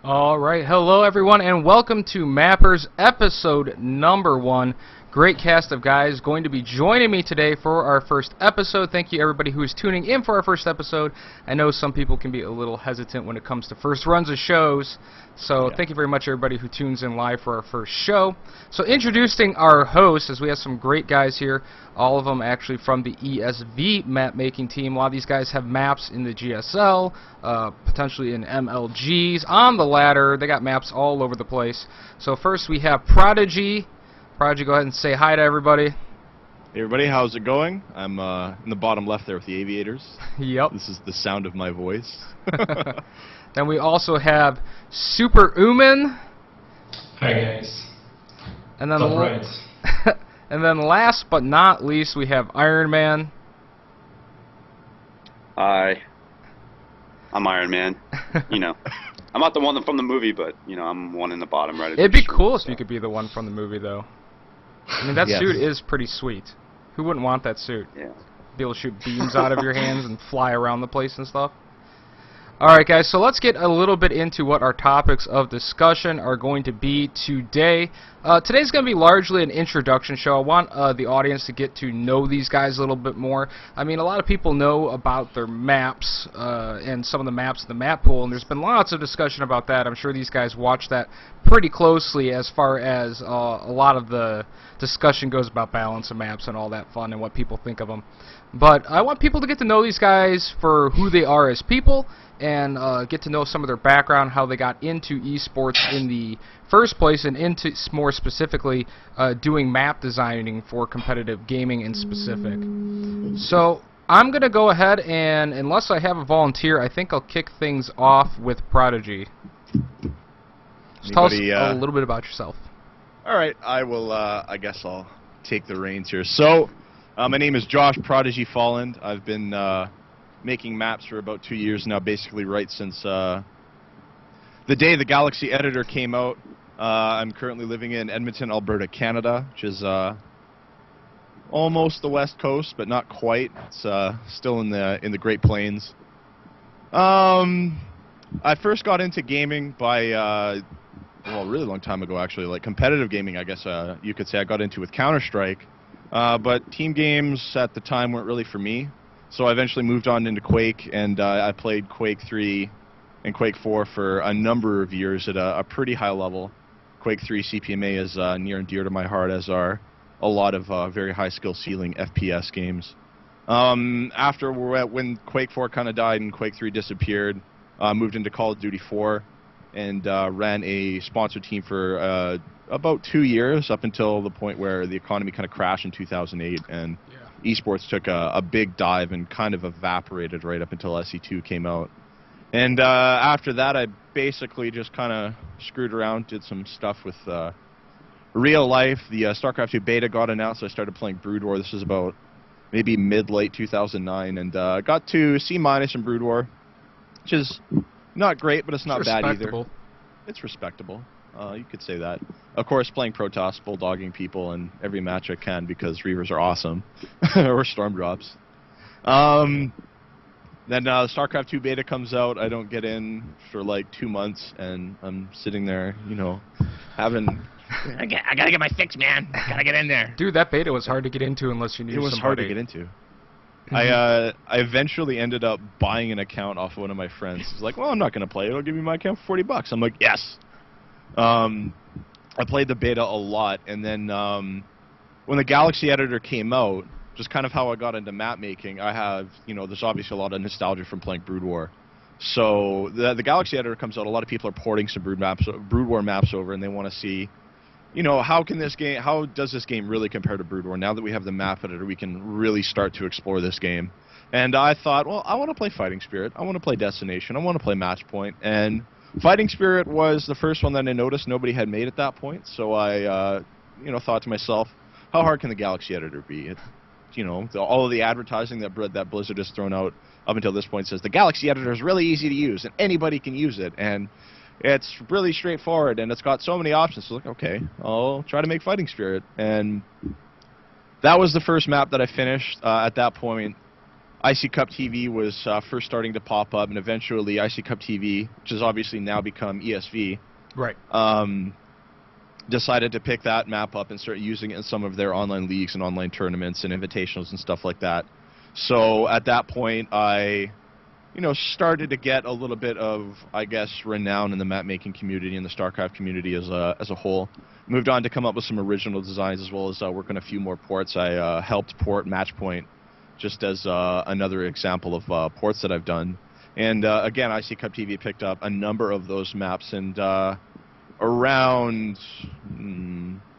All right, hello everyone, and welcome to Mappers episode number 1. Great cast of guys going to be joining me today for our first episode. Thank you everybody who is tuning in for our first episode. I know some people can be a little hesitant when it comes to first runs of shows, so Thank you very much everybody who tunes in live for our first show. So introducing our hosts, as we have some great guys here, all of them actually from the ESV map making team. A lot of these guys have maps in the GSL, potentially in MLGs, on the ladder. They got maps all over the place. So first we have Prodigy. Prodigy, go ahead and say hi to everybody. Hey everybody, how's it going? I'm in the bottom left there with the aviators. Yep. This is the sound of my voice. Then we also have Super Uman. Hi guys. And then right. and then last but not least we have Iron Man. Hi. I'm Iron Man. You know, I'm not the one from the movie, but you know, I'm one in the bottom right. It'd be cool if you could be the one from the movie, though. I mean, that suit is pretty sweet. Who wouldn't want that suit? Yeah. Be able to shoot beams out of your hands and fly around the place and stuff. Alright guys, so let's get a little bit into what our topics of discussion are going to be today. Today's going to be largely an introduction show. I want the audience to get to know these guys a little bit more. I mean, a lot of people know about their maps and some of the maps in the map pool, and there's been lots of discussion about that. I'm sure these guys watch that pretty closely as far as a lot of the discussion goes about balance of maps and all that fun and what people think of them. But I want people to get to know these guys for who they are as people and get to know some of their background, how they got into esports in the first place, and into more specifically doing map designing for competitive gaming in specific. So I'm going to go ahead and, unless I have a volunteer, I think I'll kick things off with Prodigy. Just tell us a little bit about yourself. Alright, I will, I guess I'll take the reins here. So, my name is Josh Prodigy Folland. I've been making maps for about 2 years now, basically right since the day the Galaxy Editor came out. I'm currently living in Edmonton, Alberta, Canada, which is almost the West Coast, but not quite. It's still in the Great Plains. I first got into gaming by well, a really long time ago, actually, like competitive gaming, I guess you could say. I got into with Counter-Strike, but team games at the time weren't really for me. So I eventually moved on into Quake, and I played Quake 3 and Quake 4 for a number of years at a pretty high level. Quake 3 CPMA is near and dear to my heart, as are a lot of very high skill ceiling FPS games. After when Quake 4 kind of died and Quake 3 disappeared, I moved into Call of Duty 4 and ran a sponsor team for about 2 years, up until the point where the economy kind of crashed in 2008 and esports took a big dive and kind of evaporated right up until SE2 came out. And after that, I basically just kind of screwed around, did some stuff with real life. The StarCraft 2 beta got announced, so I started playing Brood War. This was about maybe mid-late 2009, and got to C- in Brood War, which is not great, but it's not bad either. It's respectable. You could say that. Of course, playing Protoss, bulldogging people in every match I can because Reavers are awesome. Or Storm Drops. Then the StarCraft 2 beta comes out. I don't get in for like 2 months, and I'm sitting there, you know, having... I gotta get my fix, man. Gotta get in there. Dude, that beta was hard to get into unless you knew somebody. It was hard to get into. I eventually ended up buying an account off of one of my friends. He's like, well, I'm not going to play it. It'll give me my account for $40. I'm like, yes. I played the beta a lot, and then when the Galaxy Editor came out, just kind of how I got into map making, I have, you know, there's obviously a lot of nostalgia from playing Brood War. So the Galaxy Editor comes out, a lot of people are porting some Brood War maps over, and they want to see, you know, how does this game really compare to Brood War? Now that we have the map editor, we can really start to explore this game. And I thought, well, I want to play Fighting Spirit, I want to play Destination, I want to play Match Point, and Fighting Spirit was the first one that I noticed nobody had made at that point. So I, you know, thought to myself, how hard can the Galaxy Editor be? You know, all of the advertising that Blizzard has thrown out up until this point says the Galaxy Editor is really easy to use and anybody can use it, and it's really straightforward and it's got so many options. So like, okay, I'll try to make Fighting Spirit, and that was the first map that I finished. At that point, IC Cup TV was first starting to pop up, and eventually IC Cup TV, which has obviously now become ESV, Right. decided to pick that map up and start using it in some of their online leagues and online tournaments and invitationals and stuff like that. So at that point, I, started to get a little bit of, I guess, renown in the map making community and the StarCraft community as a whole. Moved on to come up with some original designs as well as work on a few more ports. I helped port Matchpoint, just as another example of ports that I've done. And again, IC Cup TV picked up a number of those maps, and around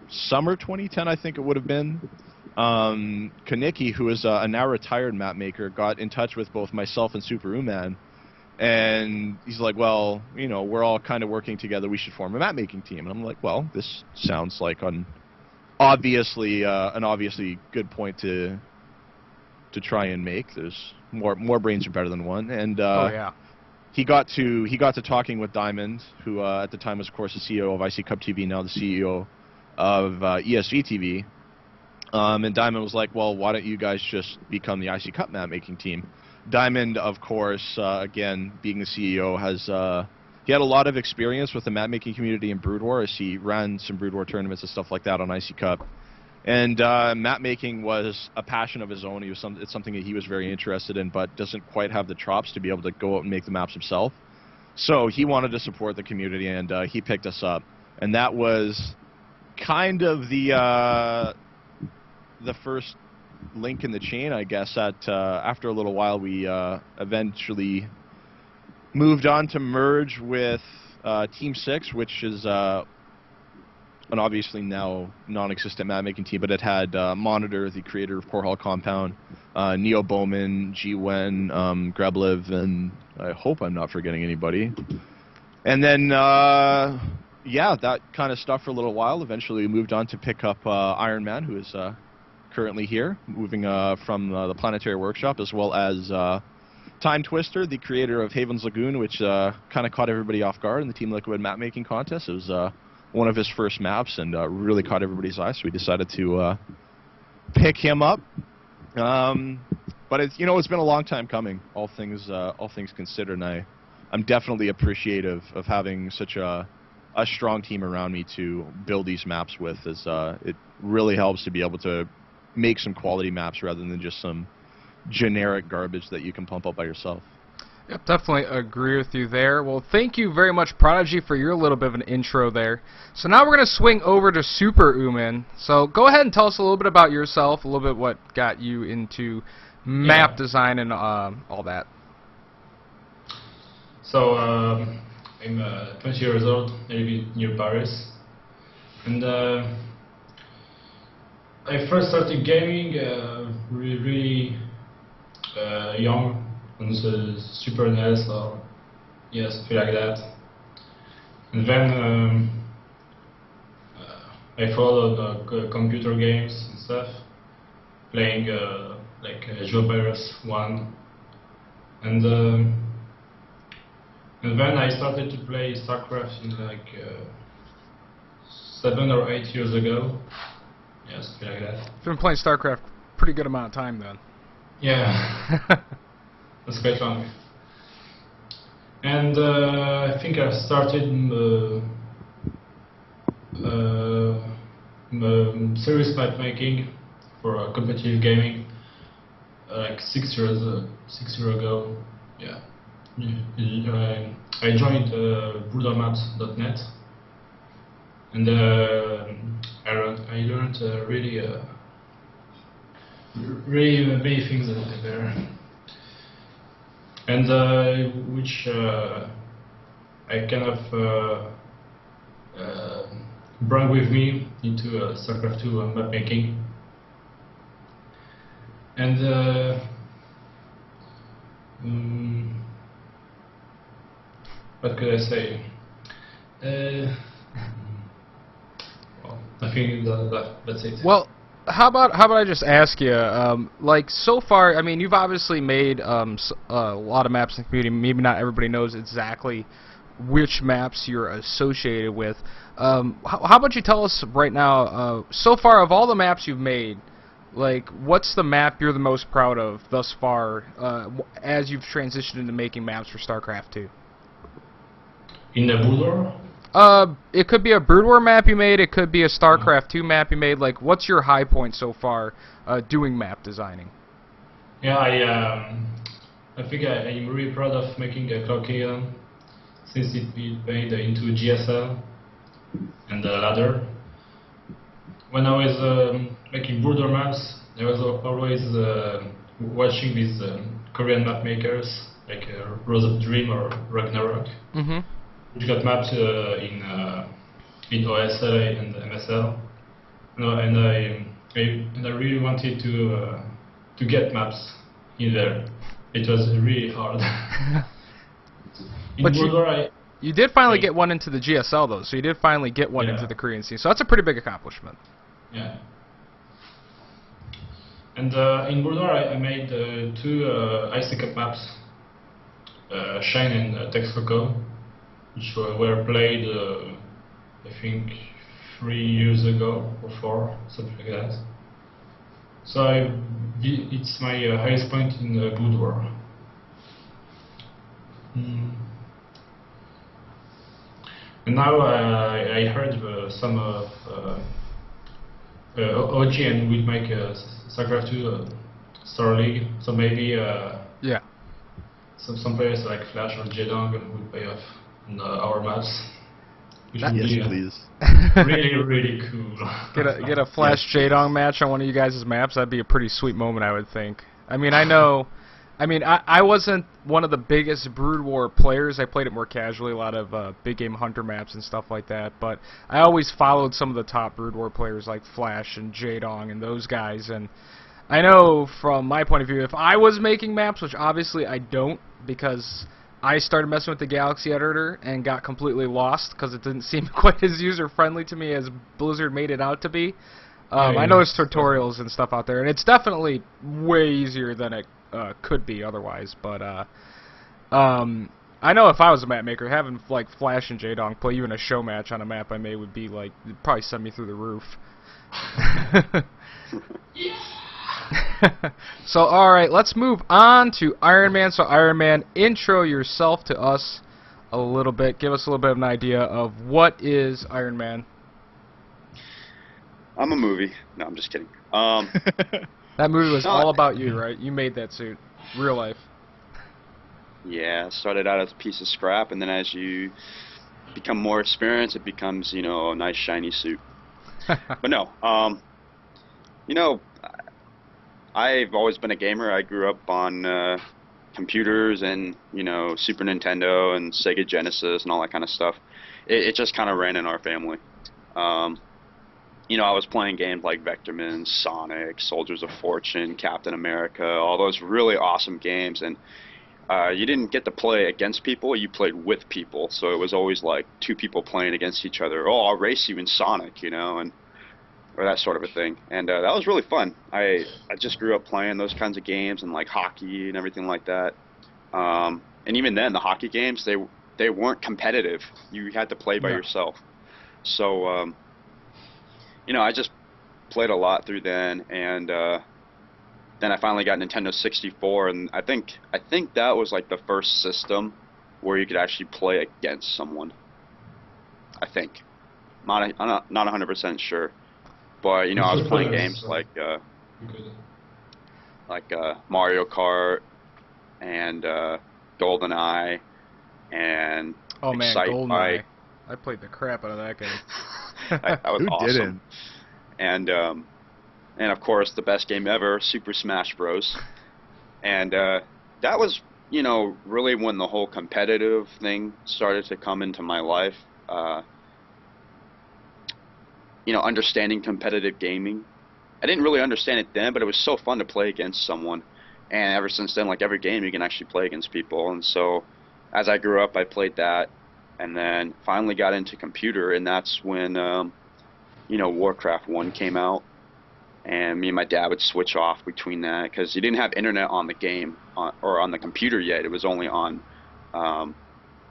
summer 2010, I think it would have been, Kaniki, who is a now retired map maker, got in touch with both myself and Super Uman, and he's like, well, we're all kind of working together, we should form a map making team. And I'm like, well, this sounds like an obviously good point to try and make. There's more brains are better than one. And Oh yeah. he got to talking with Diamond, who at the time was, of course, the CEO of IC Cup TV, now the CEO of ESV TV. And Diamond was like, well, why don't you guys just become the IC Cup map-making team? Diamond, of course, again, being the CEO, he had a lot of experience with the map-making community in Brood War, as he ran some Brood War tournaments and stuff like that on IC Cup. And map-making was a passion of his own. It's something that he was very interested in, but doesn't quite have the chops to be able to go out and make the maps himself. So he wanted to support the community, and he picked us up. And that was kind of the first link in the chain, I guess. After a little while, we eventually moved on to merge with Team 6, which is an obviously now non-existent map-making team, but it had Monitor, the creator of Core Hall Compound, Neo Bowman, G-Wen, Greblev, and I hope I'm not forgetting anybody. And then, yeah, that kind of stuff for a little while. Eventually we moved on to pick up Iron Man, who is currently here, moving from the Planetary Workshop, as well as Time Twister, the creator of Haven's Lagoon, which kind of caught everybody off guard in the Team Liquid map-making contest. It was one of his first maps, and really caught everybody's eye, so we decided to pick him up. But it's it's been a long time coming, all things considered, and I'm definitely appreciative of having such a strong team around me to build these maps with, as it really helps to be able to make some quality maps rather than just some generic garbage that you can pump up by yourself. Yep, definitely agree with you there. Well, thank you very much, Prodigy, for your little bit of an intro there. So now we're going to swing over to Super Uman. So go ahead and tell us a little bit about yourself, a little bit what got you into map design and all that. So I'm 20 years old. I live near Paris, and I first started gaming really young, on the Super NES or something like that. And then I followed computer games and stuff, playing like Geovirus 1, and then I started to play StarCraft in like 7 or 8 years ago. Yeah, something like that. You've been playing StarCraft pretty good amount of time then. Yeah. That's quite long. And I think I started serious map making for competitive gaming like 6 years ago. Yeah. I joined brutalmaps.net, and I learned really many things there. And which I kind of brought with me into StarCraft 2 map making. And what could I say? Well, I think that's it. Well, how about I just ask you, like, so far, I mean, you've obviously made a lot of maps in the community. Maybe not everybody knows exactly which maps you're associated with. How about you tell us right now, so far of all the maps you've made, Like, what's the map you're the most proud of thus far as you've transitioned into making maps for StarCraft 2? In the Bulldor? It could be a Brood War map you made, it could be a StarCraft 2 map you made. Like, what's your high point so far doing map designing? Yeah, I think I'm really proud of making a Caucasian since it made into GSL and the ladder. When I was making Bulldor maps, I was always watching these Korean map makers like Rose of Dream or Ragnarok, which got mapped in OSL and MSL. And I really wanted to get maps in there. It was really hard. But you did finally get one into the GSL though, so you did finally get one into the Korean scene. So that's a pretty big accomplishment. Yeah. And in Bulldor I made 2 IC Cup maps, Shine and Texcoco, which were played I think 3 years ago or 4, something like that. So it's my highest point in Bulldor. And now I heard some of OGN will make StarCraft 2 Star League, so maybe some players like Flash or Jedong will pay off in our maps, which would be please. really cool. Get a Flash Jedong match on one of you guys' maps. That'd be a pretty sweet moment, I would think. I mean, I wasn't one of the biggest Brood War players. I played it more casually, a lot of big game hunter maps and stuff like that. But I always followed some of the top Brood War players like Flash and Jedong and those guys. And I know from my point of view, if I was making maps, which obviously I don't, because I started messing with the Galaxy editor and got completely lost because it didn't seem quite as user-friendly to me as Blizzard made it out to be. I know there's tutorials and stuff out there, and it's definitely way easier than it could be otherwise, but I know if I was a map maker, having like Flash and Jedong play even a show match on a map I made would be like, it'd probably send me through the roof. So alright, let's move on to Iron Man. So Iron Man, intro yourself to us a little bit. Give us a little bit of an idea of what is Iron Man. I'm a movie. No, I'm just kidding. That movie was all about you, right? You made that suit. Real life. Yeah, it started out as a piece of scrap, and then as you become more experienced, it becomes, you know, a nice shiny suit. But no, you know, I've always been a gamer. I grew up on computers and, you know, Super Nintendo and Sega Genesis and all that kind of stuff. It just kind of ran in our family. You know, I was playing games like Vectorman, Sonic, Soldiers of Fortune, Captain America, all those really awesome games. And you didn't get to play against people, you played with people. So it was always like 2 people playing against each other. Oh, I'll race you in Sonic, you know, or that sort of a thing. And that was really fun. I just grew up playing those kinds of games and like hockey and everything like that. And even then, the hockey games, they weren't competitive. You had to play by yourself. So, you know, I just played a lot through then, and then I finally got Nintendo 64, and I think that was like the first system where you could actually play against someone. I think, not 100% sure, but you know, I was playing games like Mario Kart and GoldenEye and man, GoldenEye! I played the crap out of that game. That was Who awesome. didn't? And of course, the best game ever, Super Smash Bros. And that was, you know, really when the whole competitive thing started to come into my life. You know, understanding competitive gaming. I didn't really understand it then, but it was so fun to play against someone. And ever since then, like every game, you can actually play against people. And so, as I grew up, I played that. And then finally got into computer, and that's when, you know, Warcraft 1 came out. And me and my dad would switch off between that, because you didn't have internet on the game, or on the computer yet. It was only on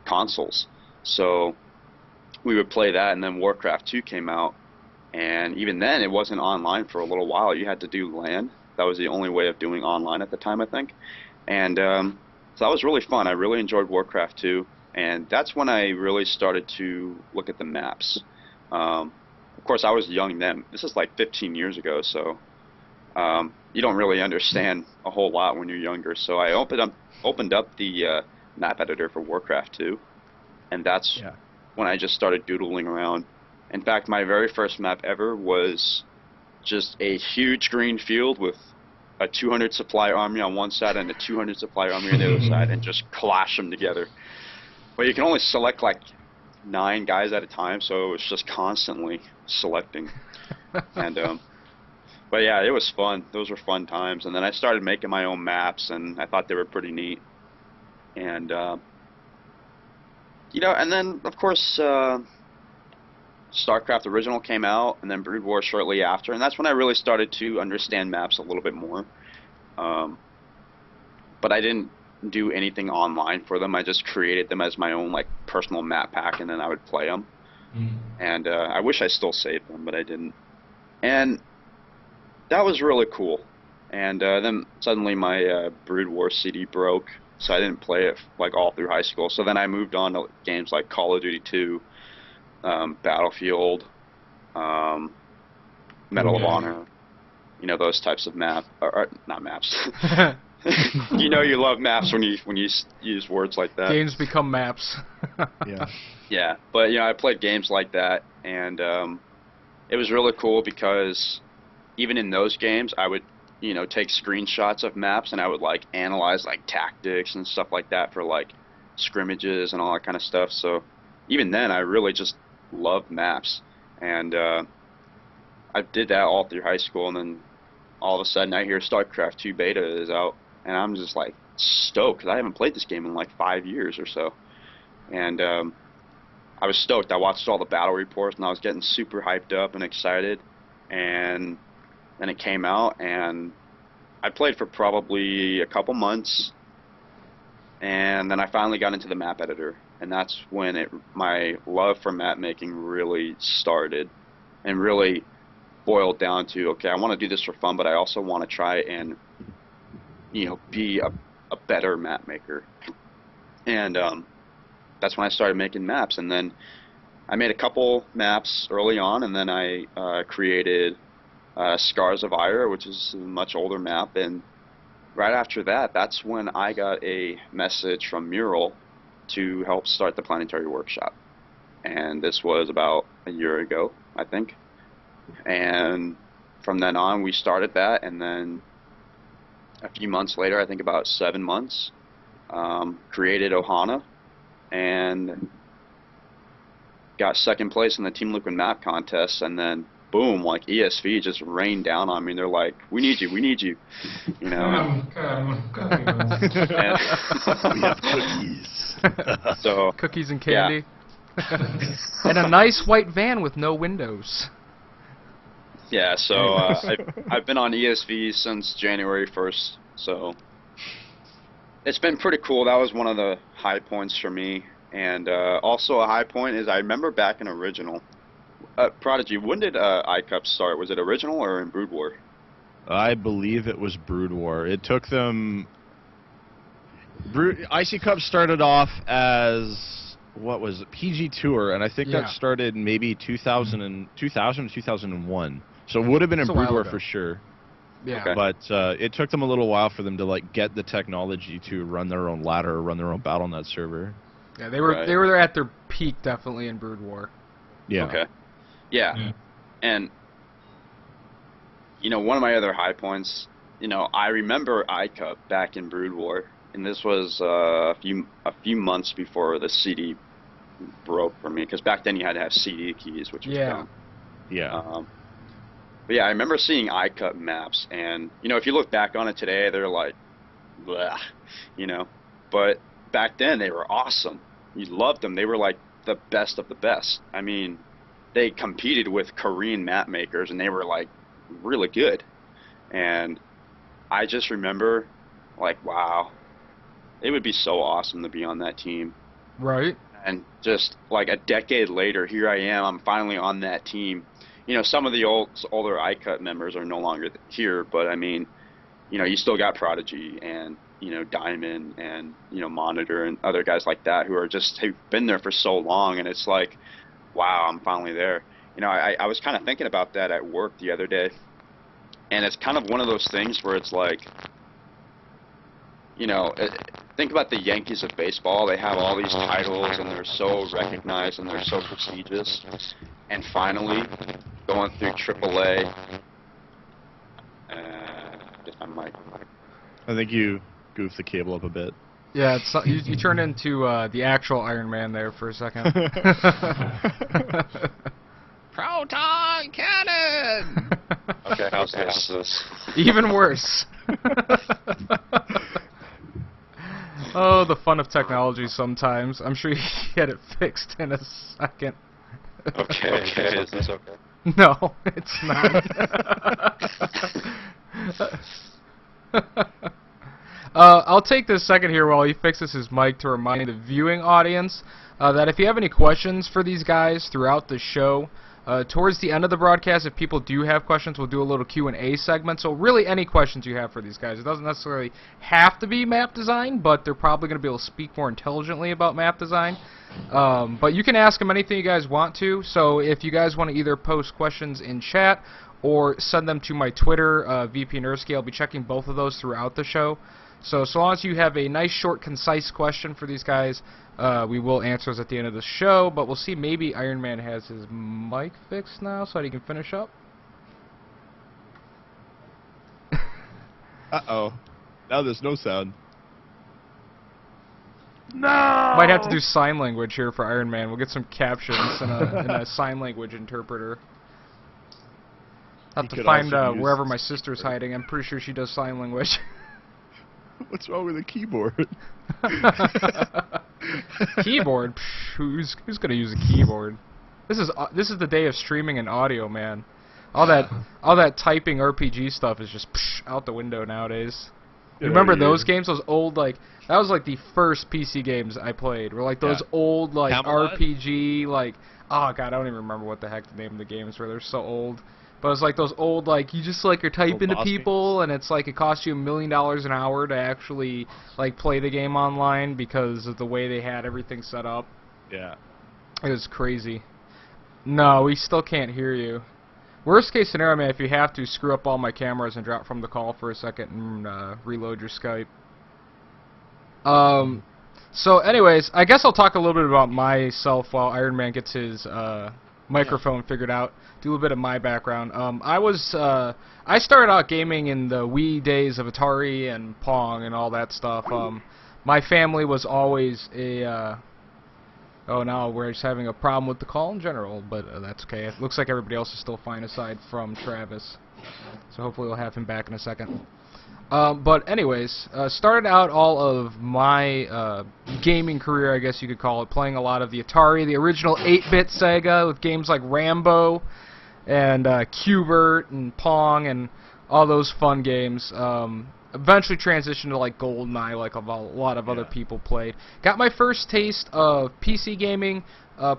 consoles. So we would play that, and then Warcraft 2 came out. And even then, it wasn't online for a little while. You had to do LAN. That was the only way of doing online at the time, I think. And so that was really fun. I really enjoyed Warcraft 2. And that's when I really started to look at the maps. Of course, I was young then. This is like 15 years ago, so you don't really understand a whole lot when you're younger. So I opened up the map editor for Warcraft 2, and that's when I just started doodling around. In fact, my very first map ever was just a huge green field with a 200 supply army on one side and a 200 supply army on the other side, and just clash them together. But you can only select like 9 guys at a time, so it was just constantly selecting. And but yeah, it was fun. Those were fun times. And then I started making my own maps, and I thought they were pretty neat. And you know, and then of course StarCraft Original came out, and then Brood War shortly after, and that's when I really started to understand maps a little bit more. But I didn't do anything online for them. I just created them as my own like personal map pack, and then I would play them. And I wish I still saved them, but I didn't. And that was really cool. And then suddenly my Brood War CD broke, so I didn't play it like all through high school. So then I moved on to games like Call of Duty 2, Battlefield, Medal of Honor, you know, those types of maps, or not maps. You know, you love maps when you use words like that. Games become maps. Yeah. Yeah, but you know, I played games like that, and it was really cool because even in those games, I would, you know, take screenshots of maps, and I would like analyze like tactics and stuff like that for like scrimmages and all that kind of stuff. So even then, I really just loved maps, and I did that all through high school, and then all of a sudden I hear StarCraft 2 beta is out, and I'm just like stoked because I haven't played this game in like 5 years or so. And I was stoked. I watched all the battle reports, and I was getting super hyped up and excited. And then it came out, and I played for probably a couple months, and then I finally got into the map editor, and that's when my love for map making really started, and really boiled down to, okay, I want to do this for fun, but I also want to try and, you know, be a better map maker. And that's when I started making maps, and then I made a couple maps early on, and then I created Scars of Ire, which is a much older map, and right after that, that's when I got a message from Mural to help start the Planetary Workshop. And this was about a year ago, I think. And from then on, we started that, and then a few months later, I think about 7 months, created Ohana, and got second place in the Team Liquid map contest, and then boom, like ESV just rained down on me, and they're like, we need you, you know. We have cookies. So Cookies and candy. Yeah. And a nice white van with no windows. Yeah, so I've been on ESV since January 1st, so it's been pretty cool. That was one of the high points for me. And also a high point is I remember back in Original. Prodigy, when did iCup start? Was it Original or in Brood War? I believe it was Brood War. It took them... Icy Cup started off as, what was it, PG Tour, and I think that started maybe 2000 or 2001. So it would have been in Brood War for sure. Yeah. Okay. But it took them a little while for them to like get the technology to run their own ladder or run their own BattleNet server. Yeah, they were at their peak definitely in Brood War. Yeah. Okay. Yeah. And you know, one of my other high points, you know, I remember iCup back in Brood War, and this was a few months before the CD broke for me, because back then you had to have CD keys, which was dumb. Yeah. But yeah, I remember seeing iCup maps, and you know, if you look back on it today, they're like, blah, you know. But back then they were awesome. You loved them. They were like the best of the best. I mean, they competed with Korean map makers, and they were like really good. And I just remember, like, wow, it would be so awesome to be on that team. Right. And just like a decade later, here I am. I'm finally on that team. some of the older iCut members are no longer here, but I mean, you still got Prodigy and Diamond and Monitor and other guys like that who've been there for so long, and it's like, wow, I'm finally there. I was kind of thinking about that at work the other day, and it's kind of one of those things where it's like, think about the Yankees of baseball. They have all these titles, and they're so recognized, and they're so prestigious. And finally, going through AAA. I think you goofed the cable up a bit. Yeah, you turned into the actual Iron Man there for a second. Proton cannon! Okay, how's this? Even worse. Oh, the fun of technology sometimes. I'm sure you get it fixed in a second. Okay, is this okay? No, it's not. I'll take this second here while he fixes his mic to remind the viewing audience that if you have any questions for these guys throughout the show, towards the end of the broadcast, if people do have questions, we'll do a little Q&A segment. So really any questions you have for these guys. It doesn't necessarily have to be map design, but they're probably going to be able to speak more intelligently about map design. But you can ask them anything you guys want to. So if you guys want to either post questions in chat or send them to my Twitter, VP Nursky, I'll be checking both of those throughout the show. So long as you have a nice, short, concise question for these guys, we will answer those at the end of the show. But we'll see. Maybe Iron Man has his mic fixed now so that he can finish up. Uh-oh. Now there's no sound. No! Might have to do sign language here for Iron Man. We'll get some captions in a sign language interpreter. I'll have to find wherever my sister's hiding. I'm pretty sure she does sign language. What's wrong with the keyboard? Keyboard? Psh, who's gonna use a keyboard? This is the day of streaming and audio, man. All that typing RPG stuff is just out the window nowadays. Yeah, Remember those games? Those old that was like the first PC games I played. Were like those old Camelot? RPG oh god, I don't even remember what the heck the name of the games were. They're so old. But it's like those old you just you're typing to people and it's like it costs you $1 million an hour to actually play the game online because of the way they had everything set up. Yeah. It was crazy. No, we still can't hear you. Worst case scenario, man, if you have to, screw up all my cameras and drop from the call for a second and reload your Skype. So anyways, I guess I'll talk a little bit about myself while Iron Man gets his microphone figured out. Do a little bit of my background. I started out gaming in the Wii days of Atari and Pong and all that stuff. My family was always a oh, now we're just having a problem with the call in general, but that's okay. It looks like everybody else is still fine aside from Travis. So hopefully we'll have him back in a second. But anyways, started out all of my gaming career, I guess you could call it, playing a lot of the Atari, the original 8-bit Sega, with games like Rambo and Q*bert and Pong and all those fun games. Eventually transitioned to GoldenEye, like a lot of other people played. Got my first taste of PC gaming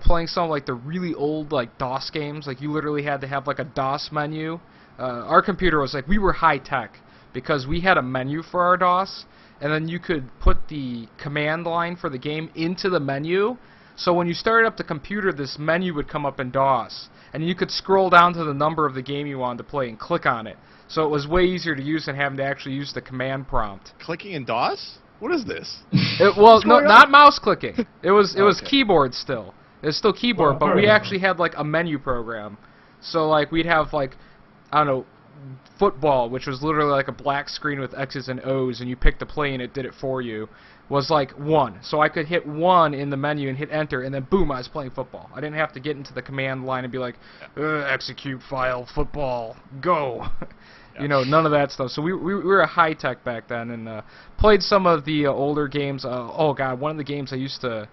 playing some of the really old DOS games. You literally had to have a DOS menu. Our computer was we were high tech because we had a menu for our DOS, and then you could put the command line for the game into the menu. So when you started up the computer, this menu would come up in DOS, and you could scroll down to the number of the game you wanted to play and click on it. So it was way easier to use than having to actually use the command prompt. Clicking in DOS? What is this? Well, no, not mouse clicking. It was keyboard still. It was still keyboard, but we actually had a menu program. So we'd have I don't know, football, which was literally a black screen with X's and O's, and you picked the play and it did it for you. Was 1. So I could hit 1 in the menu and hit enter, and then boom, I was playing football. I didn't have to get into the command line and be execute file football, go. You know, none of that stuff. So we were a high tech back then, and played some of the older games. Oh god, one of the games I used to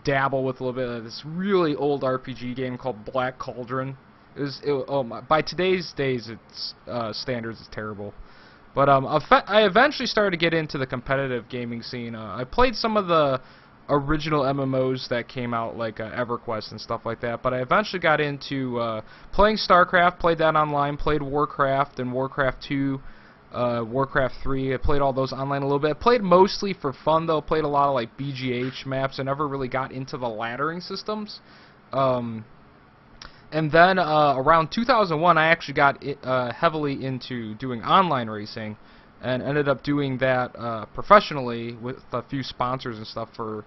dabble with a little bit of this really old RPG game called Black Cauldron. By today's standards, it's terrible. But I eventually started to get into the competitive gaming scene. I played some of the original MMOs that came out, like EverQuest and stuff like that. But I eventually got into playing StarCraft, played that online, played Warcraft and Warcraft 2, Warcraft 3. I played all those online a little bit. I played mostly for fun, though. Played a lot of like BGH maps. I never really got into the laddering systems. And then around 2001, I actually got heavily into doing online racing, and ended up doing that professionally with a few sponsors and stuff for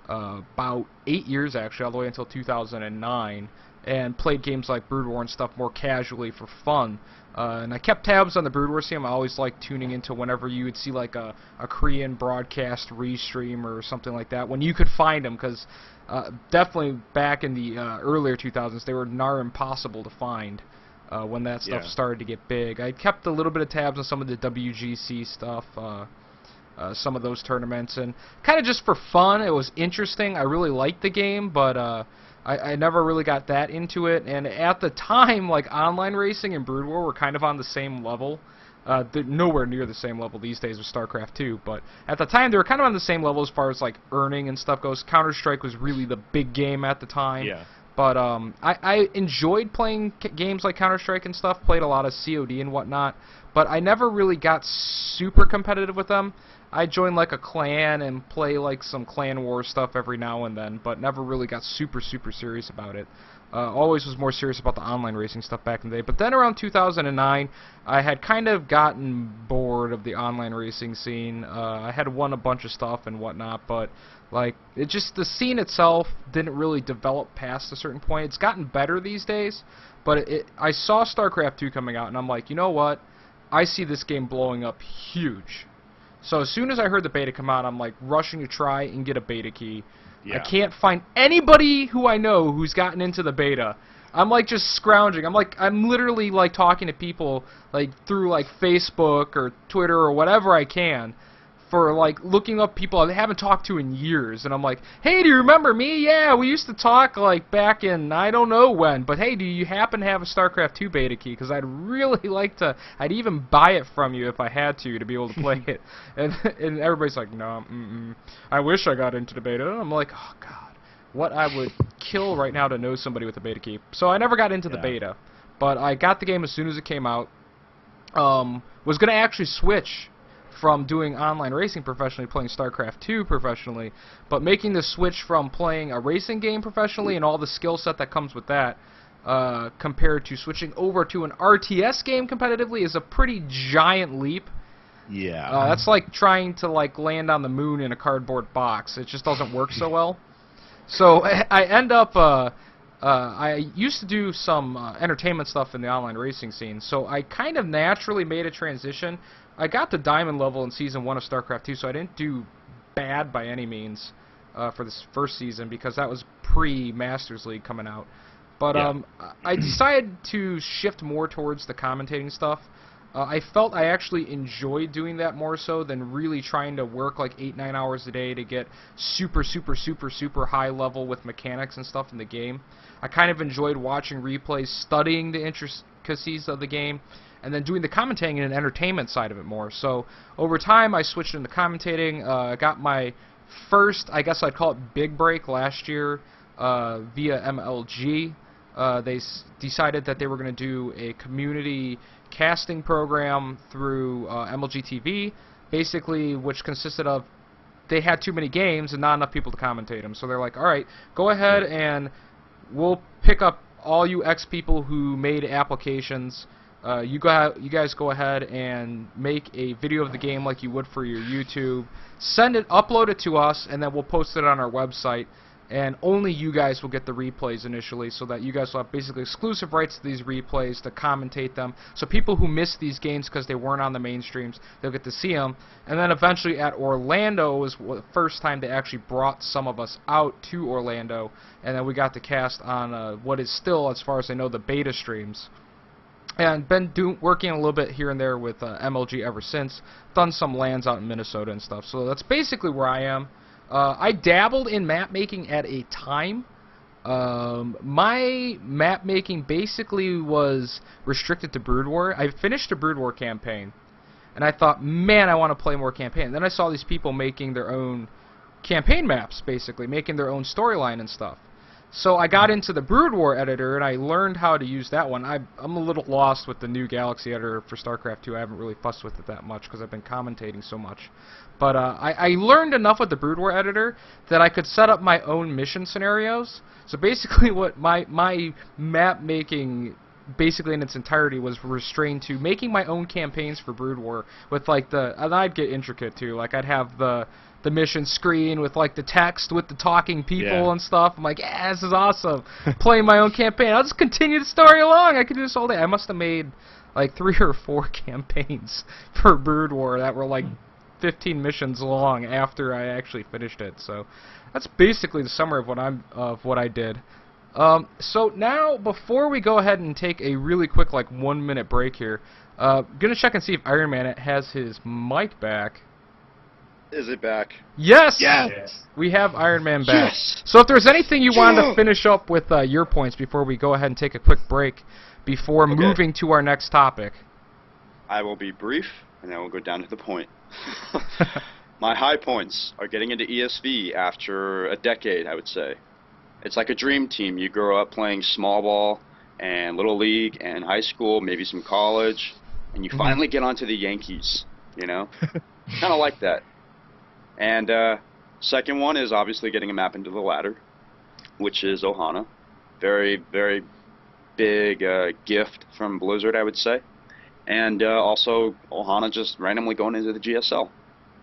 about 8 years, actually, all the way until 2009, and played games like Brood War and stuff more casually for fun. And I kept tabs on the Brood War scene. I always liked tuning into whenever you would see like a Korean broadcast restream or something like that, when you could find them, because definitely back in the earlier 2000s, they were nar impossible to find when that stuff started to get big. I kept a little bit of tabs on some of the WGC stuff, some of those tournaments, and kind of just for fun. It was interesting. I really liked the game, but I never really got that into it. And at the time, like, online racing and Brood War were kind of on the same level. They're nowhere near the same level these days with StarCraft 2, but at the time they were kind of on the same level as far as like earning and stuff goes. Counter-Strike was really the big game at the time. Yeah. But I enjoyed playing games like Counter-Strike and stuff, played a lot of COD and whatnot, but I never really got super competitive with them. I joined like a clan and play like some clan war stuff every now and then, but never really got super serious about it. Always was more serious about the online racing stuff back in the day. But then around 2009, I had kind of gotten bored of the online racing scene. I had won a bunch of stuff and whatnot, but like it just, the scene itself didn't really develop past a certain point. It's gotten better these days, but I saw StarCraft 2 coming out, and I'm like, you know what? I see this game blowing up huge. So as soon as I heard the beta come out, I'm like rushing to try and get a beta key. Yeah. I can't find anybody who I know who's gotten into the beta. I'm like just scrounging. I'm literally like talking to people like through like Facebook or Twitter or whatever I can, for like looking up people I haven't talked to in years, and I'm like, hey, do you remember me? Yeah, we used to talk like back in I don't know when, but hey, do you happen to have a StarCraft 2 beta key? Because I'd really like to. I'd even buy it from you if I had to be able to play it. And everybody's like, no, I wish I got into the beta. And I'm like, oh god, what I would kill right now to know somebody with a beta key. So I never got into the beta, but I got the game as soon as it came out. Was gonna actually switch from doing online racing professionally, playing StarCraft 2 professionally, but making the switch from playing a racing game professionally and all the skill set that comes with that, compared to switching over to an RTS game competitively, is a pretty giant leap. Yeah. That's like trying to like land on the moon in a cardboard box. It just doesn't work so well. So I end up, I used to do some entertainment stuff in the online racing scene, so I kind of naturally made a transition. I got to Diamond level in Season 1 of StarCraft 2, so I didn't do bad by any means for this first season, because that was pre-Masters League coming out. But I decided to shift more towards the commentating stuff. I felt I actually enjoyed doing that more so than really trying to work like 8-9 hours a day to get super high level with mechanics and stuff in the game. I kind of enjoyed watching replays, studying the intricacies of the game, and then doing the commentating and entertainment side of it more. So over time, I switched into commentating. I got my first, I guess I'd call it big break last year via MLG. They decided that they were going to do a community casting program through MLG TV, basically, which consisted of they had too many games and not enough people to commentate them. So they're like, all right, go ahead and we'll pick up all you X people who made applications. You guys go ahead and make a video of the game like you would for your YouTube. Send it, upload it to us, and then we'll post it on our website. And only you guys will get the replays initially, so that you guys will have basically exclusive rights to these replays to commentate them. So people who missed these games because they weren't on the mainstreams, they'll get to see them. And then eventually at Orlando was the first time they actually brought some of us out to Orlando, and then we got to cast on what is still, as far as I know, the beta streams. And been working a little bit here and there with MLG ever since. Done some lands out in Minnesota and stuff. So that's basically where I am. I dabbled in map making at a time. My map making basically was restricted to Brood War. I finished a Brood War campaign, and I thought, man, I want to play more campaign. And then I saw these people making their own campaign maps, basically, making their own storyline and stuff. So I got into the Brood War editor, and I learned how to use that one. I'm a little lost with the new Galaxy editor for StarCraft 2. I haven't really fussed with it that much because I've been commentating so much. But I learned enough with the Brood War editor that I could set up my own mission scenarios. So basically what my map making, basically in its entirety, was restrained to making my own campaigns for Brood War with, like, and I'd get intricate too. Like, I'd have the mission screen with, like, the text with the talking people and stuff. I'm like, yeah, this is awesome. Playing my own campaign. I'll just continue the story along. I could do this all day. I must have made like 3 or 4 campaigns for Brood War that were like 15 missions long after I actually finished it. So that's basically the summary of what I did. So now, before we go ahead and take a really quick, like, 1-minute break here, gonna check and see if Iron Man has his mic back. Is it back? Yes! Yes. We have Iron Man back. Yes! So if there's anything you wanted to finish up with your points before we go ahead and take a quick break before moving to our next topic. I will be brief, and then we'll go down to the point. My high points are getting into ESV after a decade, I would say. It's like a dream team. You grow up playing small ball and little league and high school, maybe some college, and you finally get onto the Yankees, you know? Kind of like that. And second one is obviously getting a map into the ladder, which is Ohana. Very, very big gift from Blizzard, I would say. And also Ohana just randomly going into the GSL,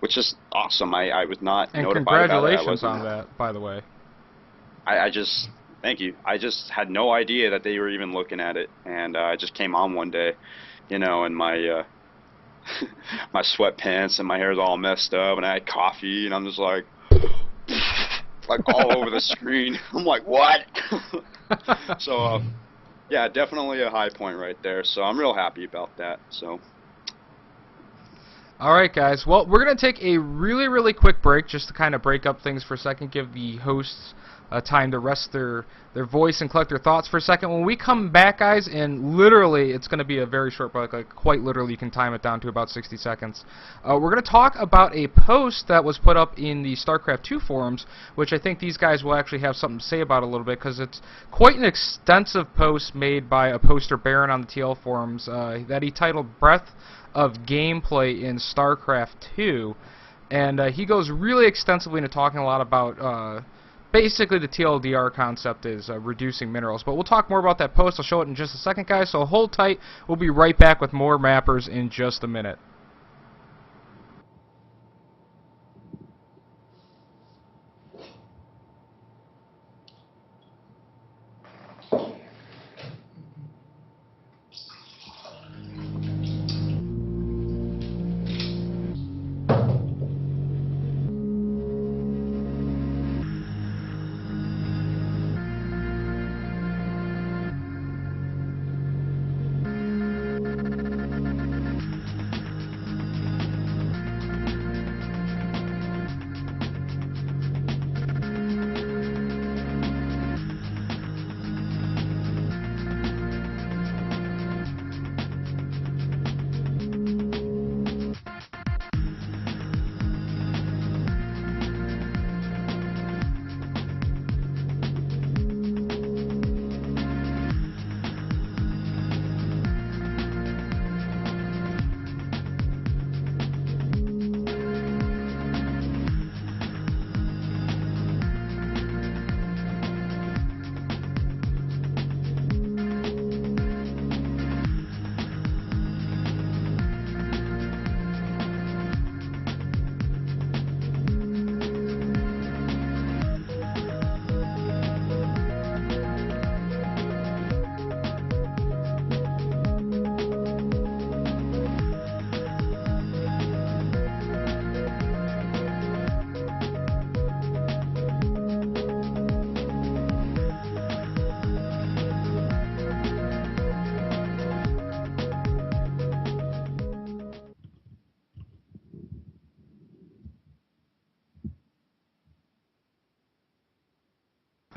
which is awesome. I was not notified about it. Congratulations on that, by the way. I just, thank you. I just had no idea that they were even looking at it. And I just came on one day, you know, and my my sweatpants and my hair's all messed up, and I had coffee, and I'm just like all over the screen. I'm like, what? So, yeah, definitely a high point right there. So I'm real happy about that. So. Alright, guys. Well, we're going to take a really, really quick break just to kind of break up things for a second, give the hosts time to rest their voice and collect their thoughts for a second. When we come back, guys, and literally, it's going to be a very short break, like quite literally, you can time it down to about 60 seconds. We're going to talk about a post that was put up in the StarCraft 2 forums, which I think these guys will actually have something to say about a little bit, because it's quite an extensive post made by a poster Baron on the TL forums that he titled Breadth of Gameplay in StarCraft 2, and he goes really extensively into talking a lot about basically the TLDR concept is reducing minerals. But we'll talk more about that post. I'll show it in just a second, guys, so hold tight. We'll be right back with more Mappers in just a minute.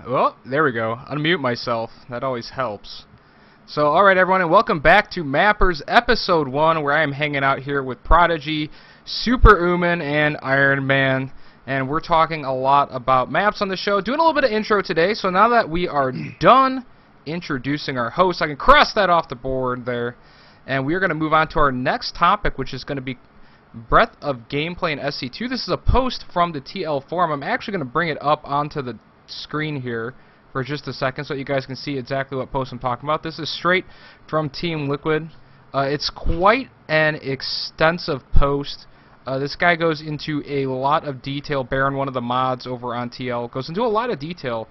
Well, there we go. Unmute myself. That always helps. So, alright everyone, and welcome back to Mappers Episode 1, where I am hanging out here with Prodigy, Super Uman, and Iron Man. and we're talking a lot about maps on the show. Doing a little bit of intro today, so now that we are done introducing our host, I can cross that off the board there, and we are going to move on to our next topic, which is going to be breadth of gameplay in SC2. This is a post from the TL forum. I'm actually going to bring it up onto the screen here for just a second so you guys can see exactly what post I'm talking about. This is straight from Team Liquid. It's quite an extensive post. This guy goes into a lot of detail. Baron, one of the mods over on TL, goes into a lot of detail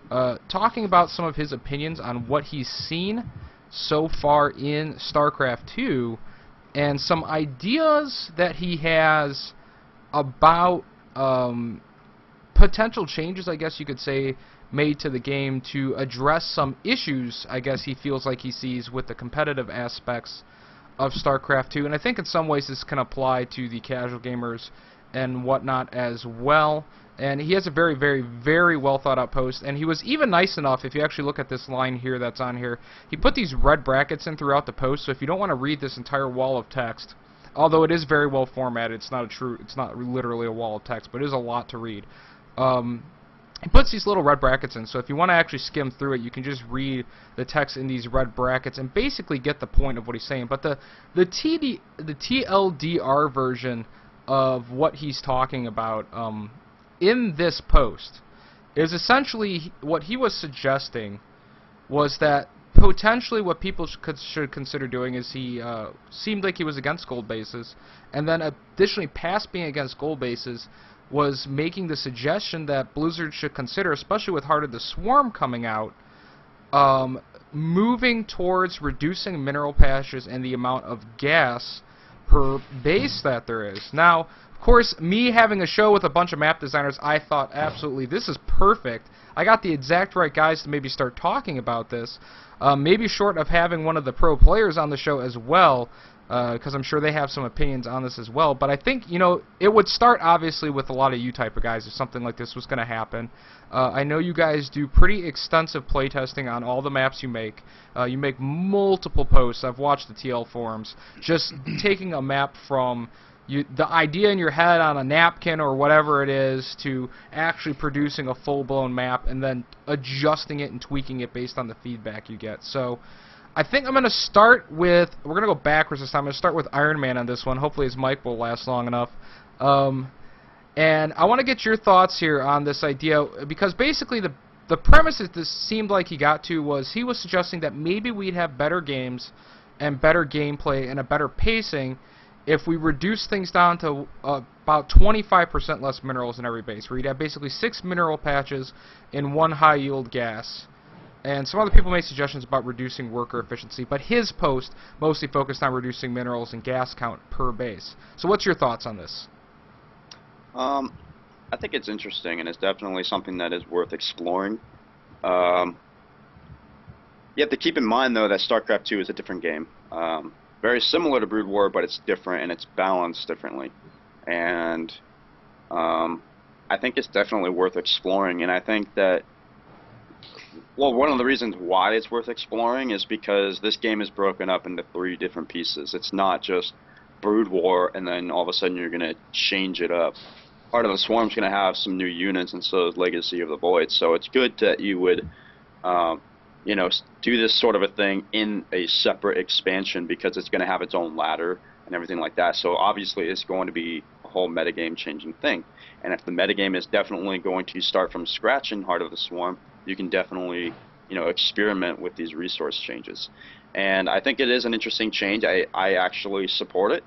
talking about some of his opinions on what he's seen so far in StarCraft 2 and some ideas that he has about potential changes, I guess you could say, made to the game to address some issues, I guess he feels like he sees with the competitive aspects of StarCraft 2. And I think in some ways this can apply to the casual gamers and whatnot as well. And he has a very, very, very well thought out post. And he was even nice enough, if you actually look at this line here that's on here, he put these red brackets in throughout the post. So if you don't want to read this entire wall of text, although it is very well formatted, it's not literally a wall of text, but it is a lot to read. He puts these little red brackets in, so if you want to actually skim through it, you can just read the text in these red brackets and basically get the point of what he's saying. But the TLDR version of what he's talking about in this post is essentially what he was suggesting was that potentially what people should consider doing is he seemed like he was against gold bases, and then additionally past being against gold bases was making the suggestion that Blizzard should consider, especially with Heart of the Swarm coming out, moving towards reducing mineral patches and the amount of gas per base that there is. Now, of course, me having a show with a bunch of map designers, I thought, absolutely, this is perfect. I got the exact right guys to maybe start talking about this. Maybe short of having one of the pro players on the show as well, because I'm sure they have some opinions on this as well. But I think, you know, it would start obviously with a lot of you type of guys if something like this was going to happen. I know you guys do pretty extensive playtesting on all the maps you make. You make multiple posts. I've watched the TL forums. Just taking a map from the idea in your head on a napkin or whatever it is to actually producing a full-blown map and then adjusting it and tweaking it based on the feedback you get. So I think I'm going to start with, we're going to go backwards this time. I'm going to start with Iron Man on this one. Hopefully his mic will last long enough. And I want to get your thoughts here on this idea, because basically the premise that this seemed like he got to was he was suggesting that maybe we'd have better games and better gameplay and a better pacing if we reduce things down to about 25% less minerals in every base, where you'd have basically 6 mineral patches in one high-yield gas. And some other people made suggestions about reducing worker efficiency, but his post mostly focused on reducing minerals and gas count per base. So what's your thoughts on this? I think it's interesting, and it's definitely something that is worth exploring. You have to keep in mind, though, that StarCraft 2 is a different game. Very similar to Brood War, but it's different, and it's balanced differently. And I think it's definitely worth exploring, and I think that, well, one of the reasons why it's worth exploring is because this game is broken up into 3 different pieces. It's not just Brood War, and then all of a sudden you're going to change it up. Heart of the Swarm's going to have some new units, and so is Legacy of the Void. So it's good that you would, you know, do this sort of a thing in a separate expansion, because it's going to have its own ladder and everything like that. So obviously it's going to be a whole metagame changing thing. And if the metagame is definitely going to start from scratch in Heart of the Swarm, you can definitely, you know, experiment with these resource changes. And I think it is an interesting change. I actually support it.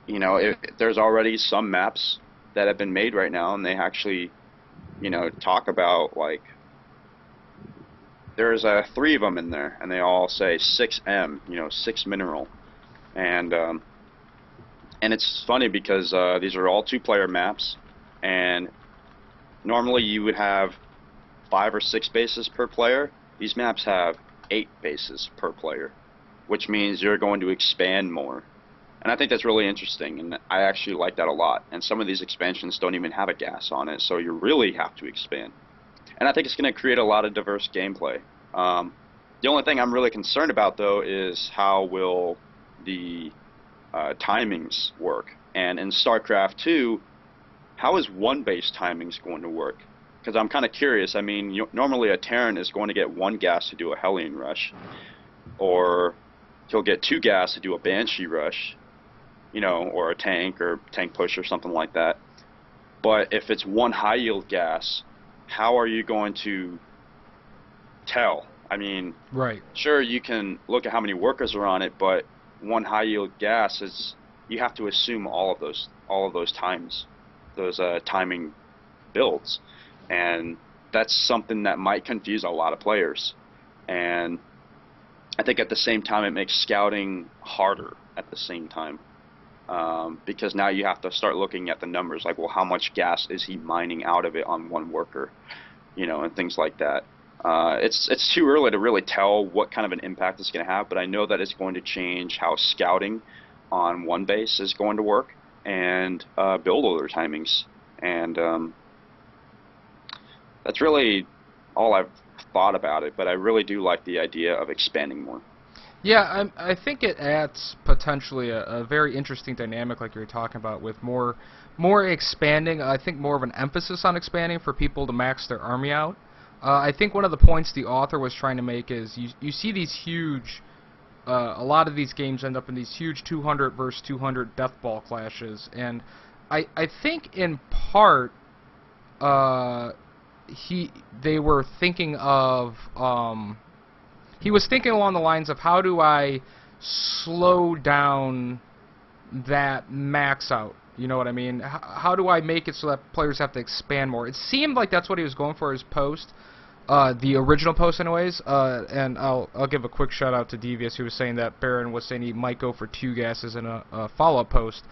You know, there's already some maps that have been made right now, and they actually, you know, talk about, like, there's 3 of them in there, and they all say 6M, you know, 6 mineral. And it's funny because these are all 2-player maps, and normally you would have 5 or 6 bases per player. These maps have 8 bases per player, which means you're going to expand more. And I think that's really interesting, and I actually like that a lot. And some of these expansions don't even have a gas on it, so you really have to expand. And I think it's going to create a lot of diverse gameplay. The only thing I'm really concerned about, though, is how will the timings work. And in StarCraft 2, how is one base timings going to work? Because I'm kind of curious. I mean, normally a Terran is going to get one gas to do a Hellion rush, or he'll get 2 gas to do a Banshee rush, you know, or a tank or tank push or something like that. But if it's one high yield gas, how are you going to tell? I mean, Right. sure, you can look at how many workers are on it, but one high yield gas is, you have to assume all of those times, those timing builds, and that's something that might confuse a lot of players. And I think at the same time it makes scouting harder at the same time, because now you have to start looking at the numbers, like, well, how much gas is he mining out of it on one worker, you know, and things like that. It's too early to really tell what kind of an impact it's going to have, but I know that it's going to change how scouting on one base is going to work, and build order timings. And that's really all I've thought about it, but I really do like the idea of expanding more. Yeah, I think it adds potentially a very interesting dynamic, like you were talking about, with more expanding. I think more of an emphasis on expanding for people to max their army out. I think one of the points the author was trying to make is you see these huge, a lot of these games end up in these huge 200 versus 200 death ball clashes, and I think in part they were thinking of he was thinking along the lines of, how do I slow down that max out? You know what I mean? How do I make it so that players have to expand more? It seemed like that's what he was going for his post, the original post anyways. And I'll give a quick shout out to Devious, who was saying that Baron was saying he might go for 2 gases in a follow-up post.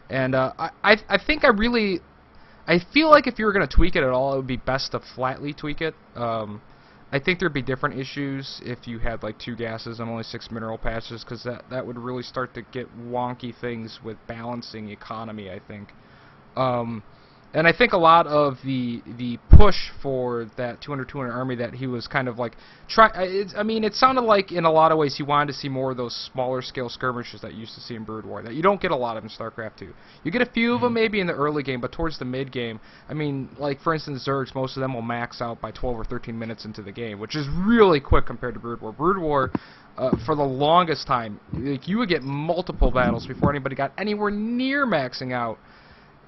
And I think I feel like if you were going to tweak it at all, it would be best to flatly tweak it. I think there'd be different issues if you had like 2 gases and only 6 mineral patches, because that would really start to get wonky things with balancing economy, I think. And I think a lot of the push for that 200-200 army that he was kind of like I mean, it sounded like in a lot of ways he wanted to see more of those smaller scale skirmishes that you used to see in Brood War that you don't get a lot of in StarCraft 2. You get a few of them maybe in the early game, but towards the mid game, I mean, like for instance Zergs, most of them will max out by 12 or 13 minutes into the game, which is really quick compared to Brood War. Brood War, for the longest time, like, you would get multiple battles before anybody got anywhere near maxing out.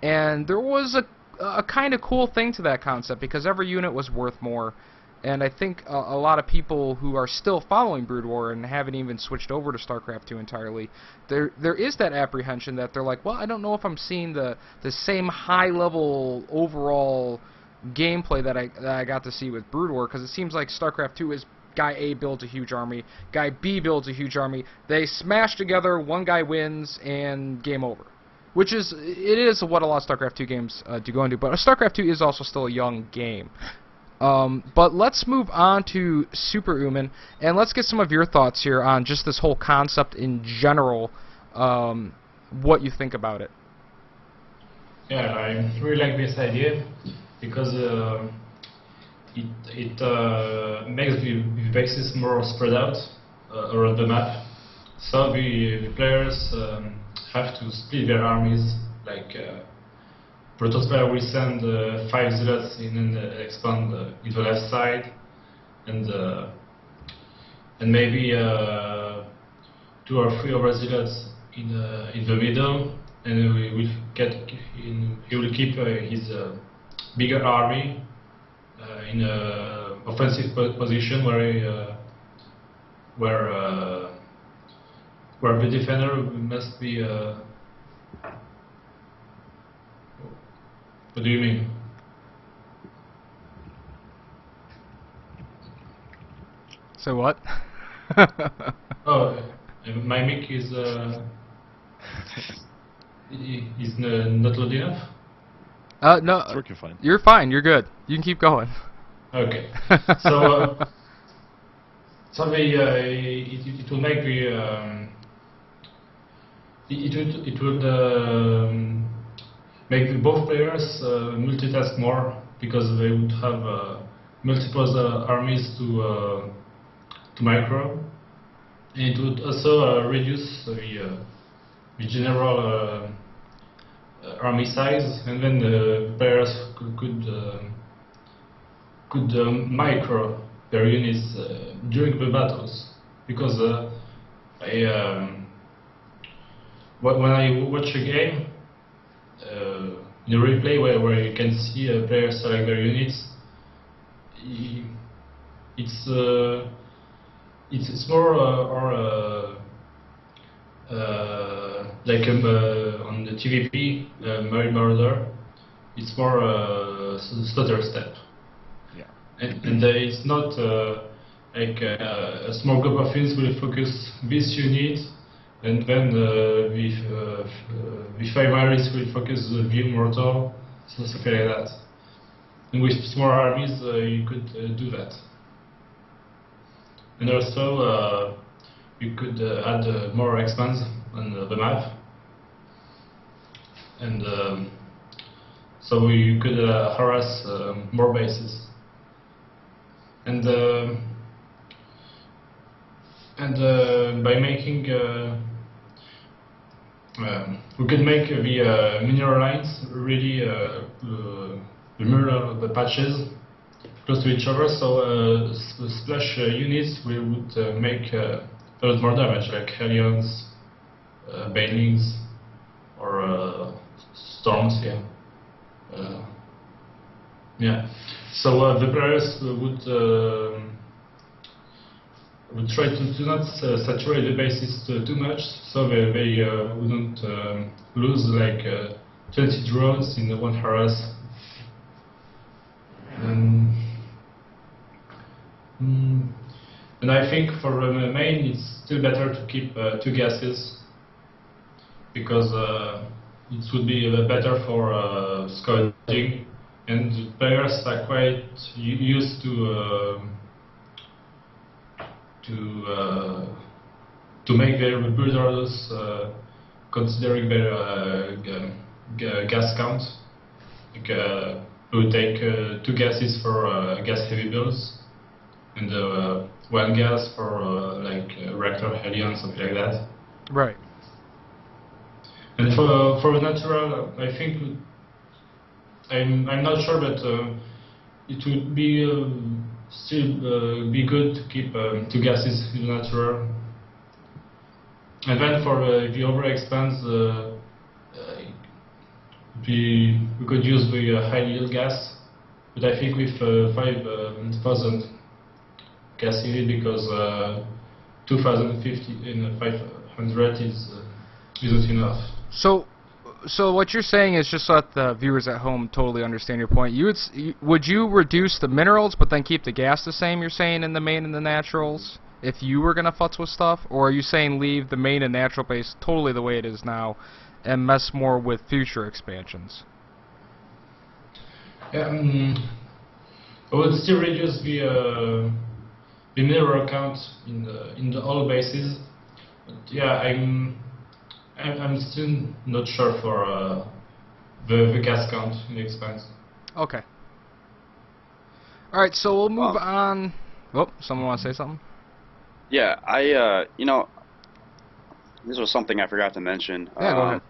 And there was a kind of cool thing to that concept, because every unit was worth more. And I think a lot of people who are still following Brood War and haven't even switched over to StarCraft 2 entirely, there is that apprehension that they're like, well, I don't know if I'm seeing the same high-level overall gameplay that I got to see with Brood War, because it seems like StarCraft 2 is guy A builds a huge army, guy B builds a huge army, they smash together, one guy wins, and game over. Which is what a lot of StarCraft 2 games do go into, but StarCraft 2 is also still a young game. But let's move on to Super Uman, and let's get some of your thoughts here on just this whole concept in general, what you think about it. Yeah, I really like this idea, because it makes the bases more spread out around the map, so the players have to split their armies. Like Protoss player will send 5 zealots in and expand in the left side, and maybe 2 or 3 other zealots in the middle, and he will keep his bigger army in a offensive position where the defender must be. What do you mean? So what? Oh, my mic is not loud enough. No, It's working fine. you're fine. You're good. You can keep going. Okay. So it will make the it would make both players multitask more, because they would have multiple armies to micro, and it would also reduce the general army size, and then the players could micro their units during the battles. Because when I watch a game, in a replay where you can see players select their units, it's more like on the TVP, Marine Marauder, it's more stutter step. Yeah. And it's not like a small group of units will focus this unit, and then the 5 armies will focus the view mortar, something like that. And with small armies, you could do that. And also, you could add more expands on the map, and so you could harass more bases. And by making we could make the mineral lines really mirror the patches close to each other, so splash units would make a lot more damage, like Hellions, Banelings, or Storms. Yeah. So the players would try to not saturate the bases too much, so they wouldn't lose like 20 drones in one harass. And I think for the main, it's still better to keep 2 gases, because it would be better for scouting, and the players are quite used to make their builders considering their gas count. Like, we would take 2 gases for gas heavy builds, and 1 gas for like reactor Hellion, something like that. Right. And for natural, I think I'm not sure, but it would be still be good to keep 2 gases in natural. And then for the over expands, we could use the high yield gas, but I think with 5,000 gas unit, because 2,050 in 500 isn't enough. So what you're saying is, just so that the viewers at home totally understand your point, would you reduce the minerals but then keep the gas the same, you're saying, in the main and the naturals, if you were going to futz with stuff? Or are you saying leave the main and natural base totally the way it is now and mess more with future expansions? Yeah, I would still reduce the mineral count in the all bases, but yeah, I'm still not sure for the gas count in the expanse. Okay. Alright, so we'll move on. Oh, someone want to say something? Yeah, I this was something I forgot to mention. Yeah, go ahead.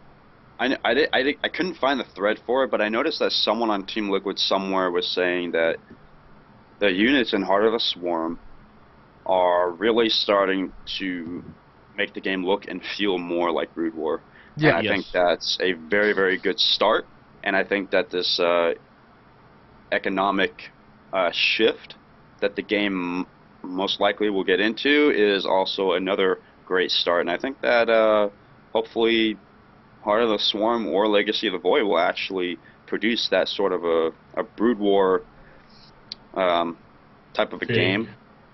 I couldn't find the thread for it, but I noticed that someone on Team Liquid somewhere was saying that the units in Heart of the Swarm are really starting to make the game look and feel more like Brood War. Yeah, and I think that's a very, very good start, and I think that this economic shift that the game most likely will get into is also another great start, and I think that hopefully Heart of the Swarm or Legacy of the Void will actually produce that sort of a Brood War type of a game.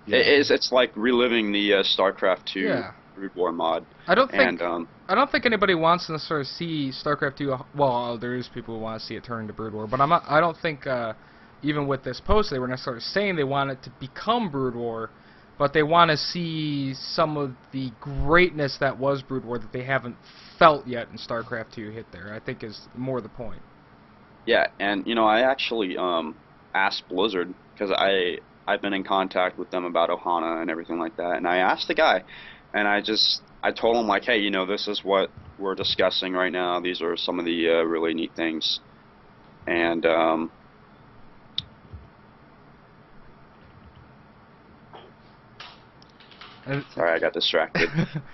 Yeah. It's like reliving the StarCraft 2 Brood War mod. I don't think anybody wants to necessarily see StarCraft 2. Well, there is people who want to see it turn into Brood War, but I don't think even with this post they were necessarily saying they want it to become Brood War, but they want to see some of the greatness that was Brood War that they haven't felt yet in StarCraft 2 hit there, I think is more the point. Yeah, and I actually asked Blizzard, because I've been in contact with them about Ohana and everything like that, and I asked the guy, and I just I told him like, hey, you know, this is what we're discussing right now. These are some of the really neat things, and sorry, I got distracted.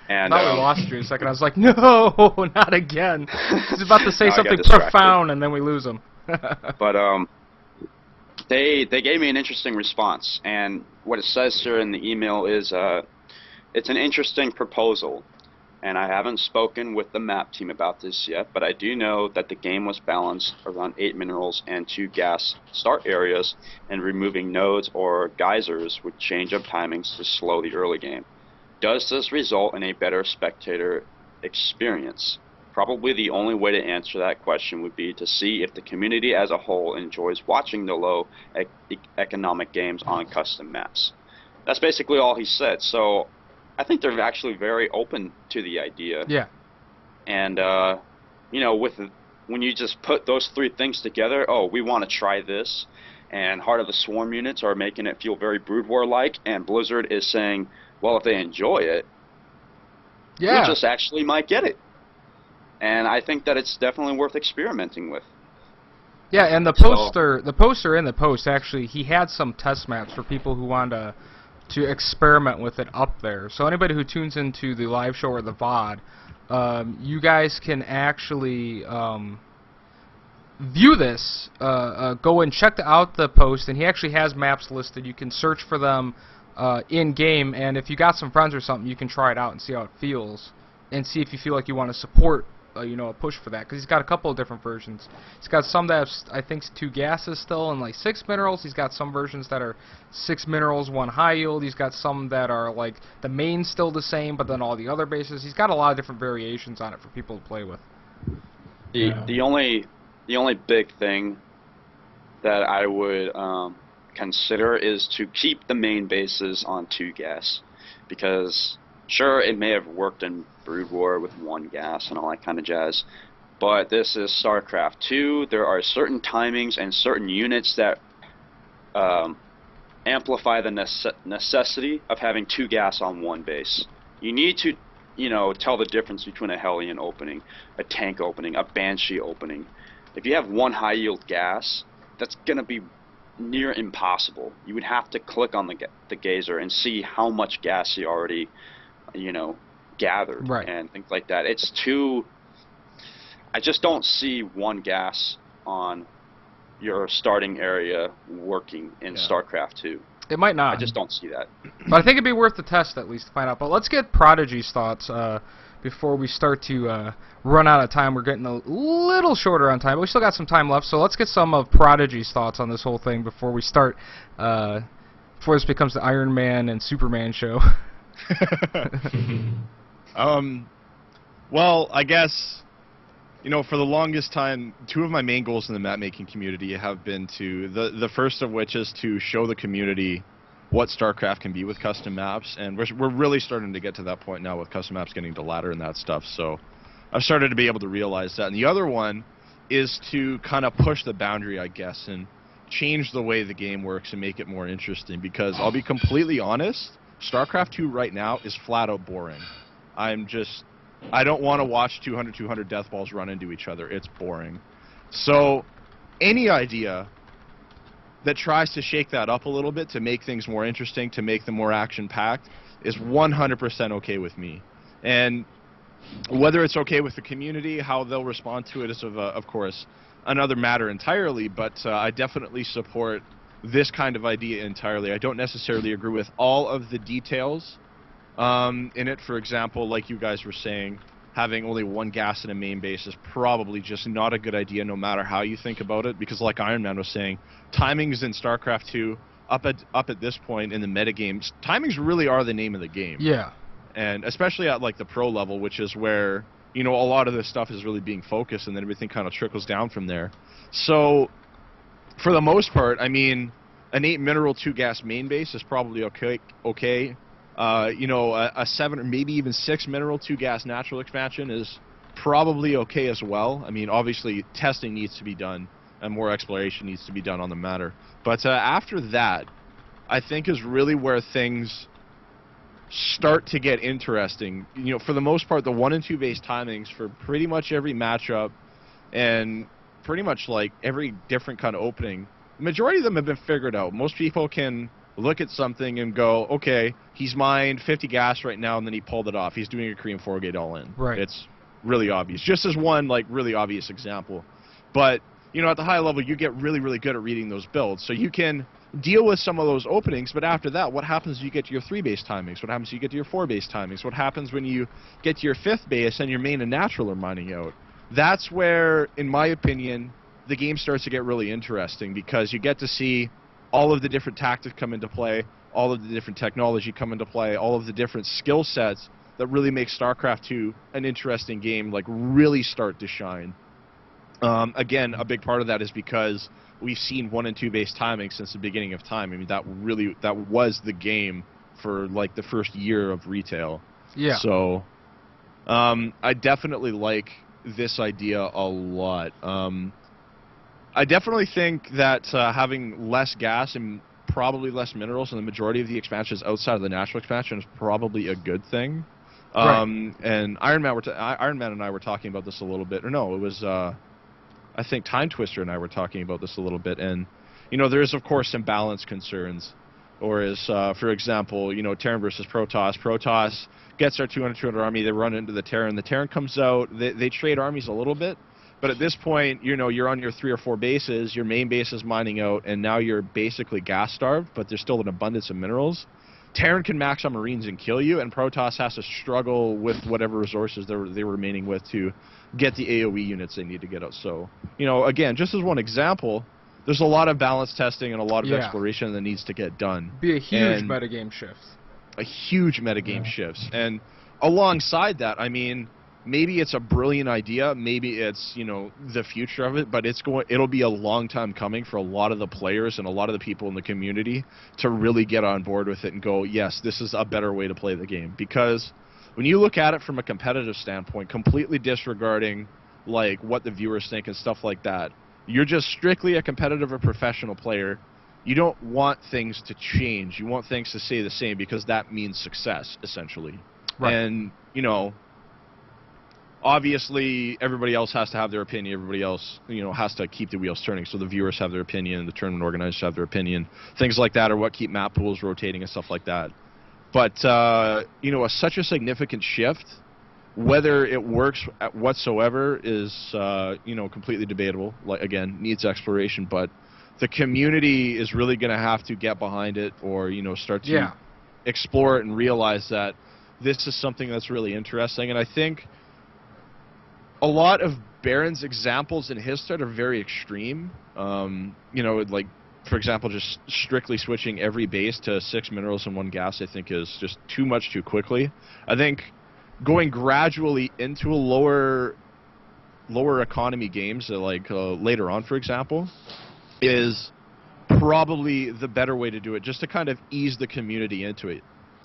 And Thought we lost you a second. I was like, no, not again. He's about to say No, I got something distracted. profound, and then we lose him. But they gave me an interesting response, and what it says here in the email is it's an interesting proposal, and I haven't spoken with the map team about this yet, but I do know that the game was balanced around 8 minerals and 2 gas start areas, and removing nodes or geysers would change up timings to slow the early game. Does this result in a better spectator experience? Probably the only way to answer that question would be to see if the community as a whole enjoys watching the low economic games on custom maps. That's basically all he said. So I think they're actually very open to the idea. Yeah. And you know, when you just put those 3 things together, oh, we want to try this, and Heart of the Swarm units are making it feel very Brood War-like, and Blizzard is saying, well, if they enjoy it, we just actually might get it. And I think that it's definitely worth experimenting with. Yeah, and the poster in the post, actually, he had some test maps for people who wanted to experiment with it up there. So anybody who tunes into the live show or the VOD, you guys can actually view this, go and check out the post, and he actually has maps listed. You can search for them in-game, and if you got some friends or something, you can try it out and see how it feels, and see if you feel like you want to support you know, a push for that, because he's got a couple of different versions. He's got some that have, I think, 2 gases still and like 6 minerals. He's got some versions that are 6 minerals, 1 high yield. He's got some that are like the main's still the same, but then all the other bases. He's got a lot of different variations on it for people to play with. The only big thing that I would consider is to keep the main bases on 2 gas, because sure, it may have worked in Brood War with 1 gas and all that kind of jazz, but this is StarCraft 2. There are certain timings and certain units that amplify the necessity of having 2 gas on 1 base. You need to, you know, tell the difference between a Hellion opening, a tank opening, a Banshee opening. If you have 1 high yield gas, that's going to be near impossible. You would have to click on the gazer and see how much gas he already, you know, gathered, right, and things like that. It's too. I just don't see 1 gas on your starting area working in StarCraft 2. It might not. I just don't see that. But I think it'd be worth the test at least to find out. But let's get Prodigy's thoughts before we start to run out of time. We're getting a little shorter on time, but we still got some time left. So let's get some of Prodigy's thoughts on this whole thing before we start. Before this becomes the Iron Man and Superman show. Well, I guess, you know, for the longest time, 2 of my main goals in the map making community have been to, the first of which is to show the community what StarCraft can be with custom maps, and we're really starting to get to that point now with custom maps getting to ladder and that stuff, so I've started to be able to realize that. And the other one is to kind of push the boundary, I guess, and change the way the game works and make it more interesting, because I'll be completely honest, StarCraft 2 right now is flat out boring. I don't want to watch 200 death balls run into each other. It's boring. So any idea that tries to shake that up a little bit to make things more interesting, to make them more action-packed, is 100% okay with me. And whether it's okay with the community, how they'll respond to it is, of course, another matter entirely, but I definitely support this kind of idea entirely. I don't necessarily agree with all of the details in it. For example, like you guys were saying, having only 1 gas in a main base is probably just not a good idea no matter how you think about it, because like Iron Man was saying, timings in StarCraft 2, up at this point in the metagames, timings really are the name of the game. Yeah. And especially at like the pro level, which is where, you know, a lot of this stuff is really being focused, and then everything kind of trickles down from there. So for the most part, I mean, an 8 mineral 2 gas main base is probably okay. You know, a 7 or maybe even 6 mineral 2 gas natural expansion is probably okay as well. I mean, obviously testing needs to be done and more exploration needs to be done on the matter. But after that, I think is really where things start to get interesting. You know, for the most part, the 1 and 2 base timings for pretty much every matchup and pretty much like every different kind of opening, the majority of them have been figured out. Most people can look at something and go, okay, he's mined 50 gas right now, and then he pulled it off. He's doing a Korean 4-gate all-in. Right. It's really obvious. Just as one, like, really obvious example. But, you know, at the high level, you get really, really good at reading those builds. So you can deal with some of those openings, but after that, what happens when you get to your 3-base timings? What happens when you get to your 4-base timings? What happens when you get to your 5th base and your main and natural are mining out? That's where, in my opinion, the game starts to get really interesting, because you get to see all of the different tactics come into play, all of the different technology come into play, all of the different skill sets that really make StarCraft 2 an interesting game, like, really start to shine. Again, a big part of that is because we've seen 1 and 2 base timing since the beginning of time. I mean, that was the game for, like, the first year of retail. Yeah. So, I definitely like this idea a lot. I definitely think that having less gas and probably less minerals in the majority of the expansions outside of the natural expansion is probably a good thing. Right. And Iron Man and I were talking about this a little bit. Or no, it was I think Time Twister and I were talking about this a little bit. And you know, there is of course some balance concerns. Or as for example, you know, Terran versus Protoss. Protoss gets their 200 army. They run into the Terran. The Terran comes out. They trade armies a little bit. But at this point, you know, you're on your 3 or 4 bases, your main base is mining out, and now you're basically gas-starved, but there's still an abundance of minerals. Terran can max on Marines and kill you, and Protoss has to struggle with whatever resources they're remaining with to get the AoE units they need to get out. So, you know, again, just as one example, there's a lot of balance testing and a lot of exploration that needs to get done. Be a huge metagame shift. A huge metagame shifts. And alongside that, I mean, maybe it's a brilliant idea, maybe it's, you know, the future of it, but it'll be a long time coming for a lot of the players and a lot of the people in the community to really get on board with it and go, yes, this is a better way to play the game. Because when you look at it from a competitive standpoint, completely disregarding like what the viewers think and stuff like that, you're just strictly a competitive or professional player. You don't want things to change. You want things to stay the same, because that means success, essentially. Right. And, you know, obviously, everybody else has to have their opinion. Everybody else, you know, has to keep the wheels turning. So the viewers have their opinion, the tournament organizers have their opinion. Things like that are what keep map pools rotating and stuff like that. But, you know, such a significant shift, whether it works whatsoever is, you know, completely debatable. Like, again, needs exploration. But the community is really going to have to get behind it, or, you know, start to explore it and realize that this is something that's really interesting. And I think a lot of Baron's examples in his set are very extreme. You know, like, for example, just strictly switching every base to 6 minerals and 1 gas, I think is just too much too quickly. I think going gradually into a lower economy games, like later on, for example, is probably the better way to do it, just to kind of ease the community into it.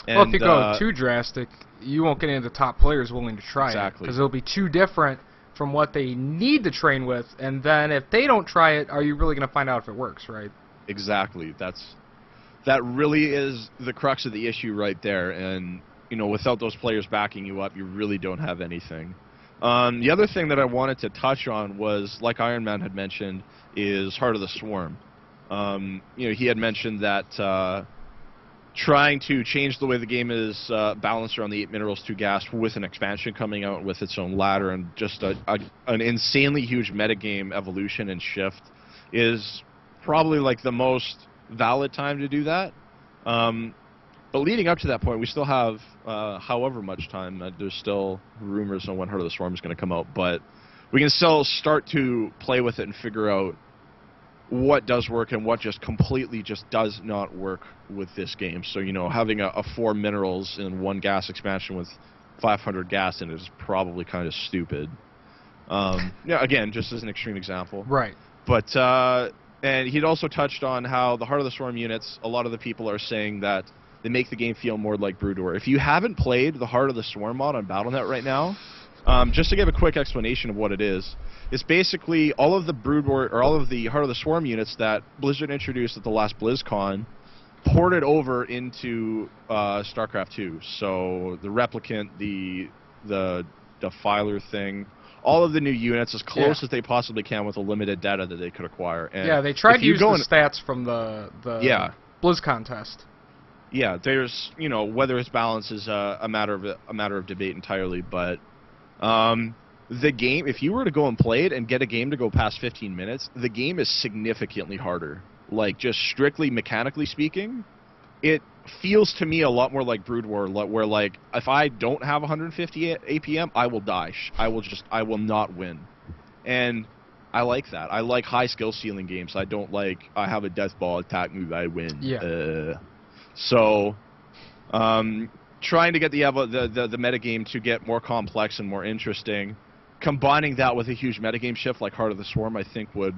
And, well, if you go too drastic, you won't get any of the top players willing to try it, because it'll be too different from what they need to train with, and then if they don't try it, are you really going to find out if it works, right? Exactly. That really is the crux of the issue right there, and, you know, without those players backing you up, you really don't have anything. The other thing that I wanted to touch on was, like Iron Man had mentioned, is Heart of the Swarm. You know, he had mentioned that trying to change the way the game is balanced around the 8 minerals, 2 gas, with an expansion coming out with its own ladder and just an insanely huge metagame evolution and shift is probably like the most valid time to do that. But leading up to that point, we still have however much time. There's still rumors on when Heart of the Swarm is going to come out, but we can still start to play with it and figure out what does work and what just completely just does not work with this game. So, you know, having a 4 minerals and 1 gas expansion with 500 gas in it is probably kind of stupid. Yeah, again, just as an extreme example. Right. But, and he'd also touched on how the Heart of the Swarm units, a lot of the people are saying that they make the game feel more like Brood War. If you haven't played the Heart of the Swarm mod on Battle.net right now, just to give a quick explanation of what it is, it's basically all of the Brood War, or all of the Heart of the Swarm units that Blizzard introduced at the last BlizzCon ported over into StarCraft 2. So the replicant, the defiler thing, all of the new units as close as they possibly can with the limited data that they could acquire. And yeah, they tried to use the stats from the Blizz contest. Yeah, there's whether its balance is a matter of debate entirely, but the game, if you were to go and play it and get a game to go past 15 minutes, the game is significantly harder. Like, just strictly mechanically speaking, it feels to me a lot more like Brood War, where, like, if I don't have 150 APM, I will die. I will not win. And I like that. I like high skill ceiling games. I don't like, I have a death ball attack move, I win. Yeah. So, trying to get the metagame to get more complex and more interesting, combining that with a huge metagame shift like Heart of the Swarm, I think would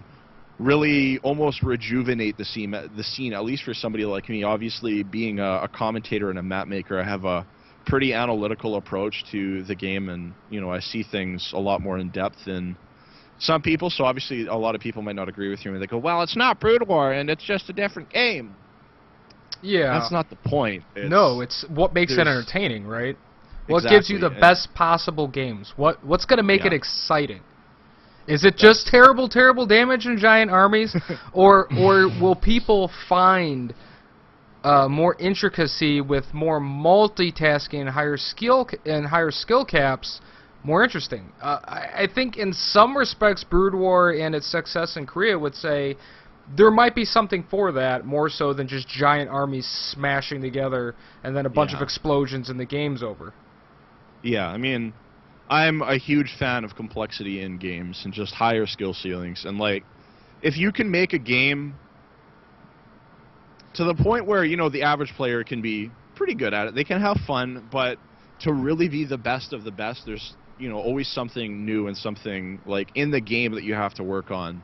really almost rejuvenate the scene, at least for somebody like me. Obviously, being a commentator and a map maker, I have a pretty analytical approach to the game, and I see things a lot more in depth than some people. So obviously, a lot of people might not agree with you, and they go, "Well, it's not Brood War, and it's just a different game." Yeah, that's not the point. It's what makes it entertaining, right? What gives you the best possible games? What's going to make it exciting? Is it just terrible damage and giant armies, or will people find more intricacy with more multitasking and higher skill caps more interesting? I think in some respects, Brood War and its success in Korea would say there might be something for that, more so than just giant armies smashing together and then a bunch of explosions and the game's over. Yeah, I mean, I'm a huge fan of complexity in games and just higher skill ceilings. And, like, if you can make a game to the point where, the average player can be pretty good at it, they can have fun, but to really be the best of the best, there's, always something new and something, like, in the game that you have to work on.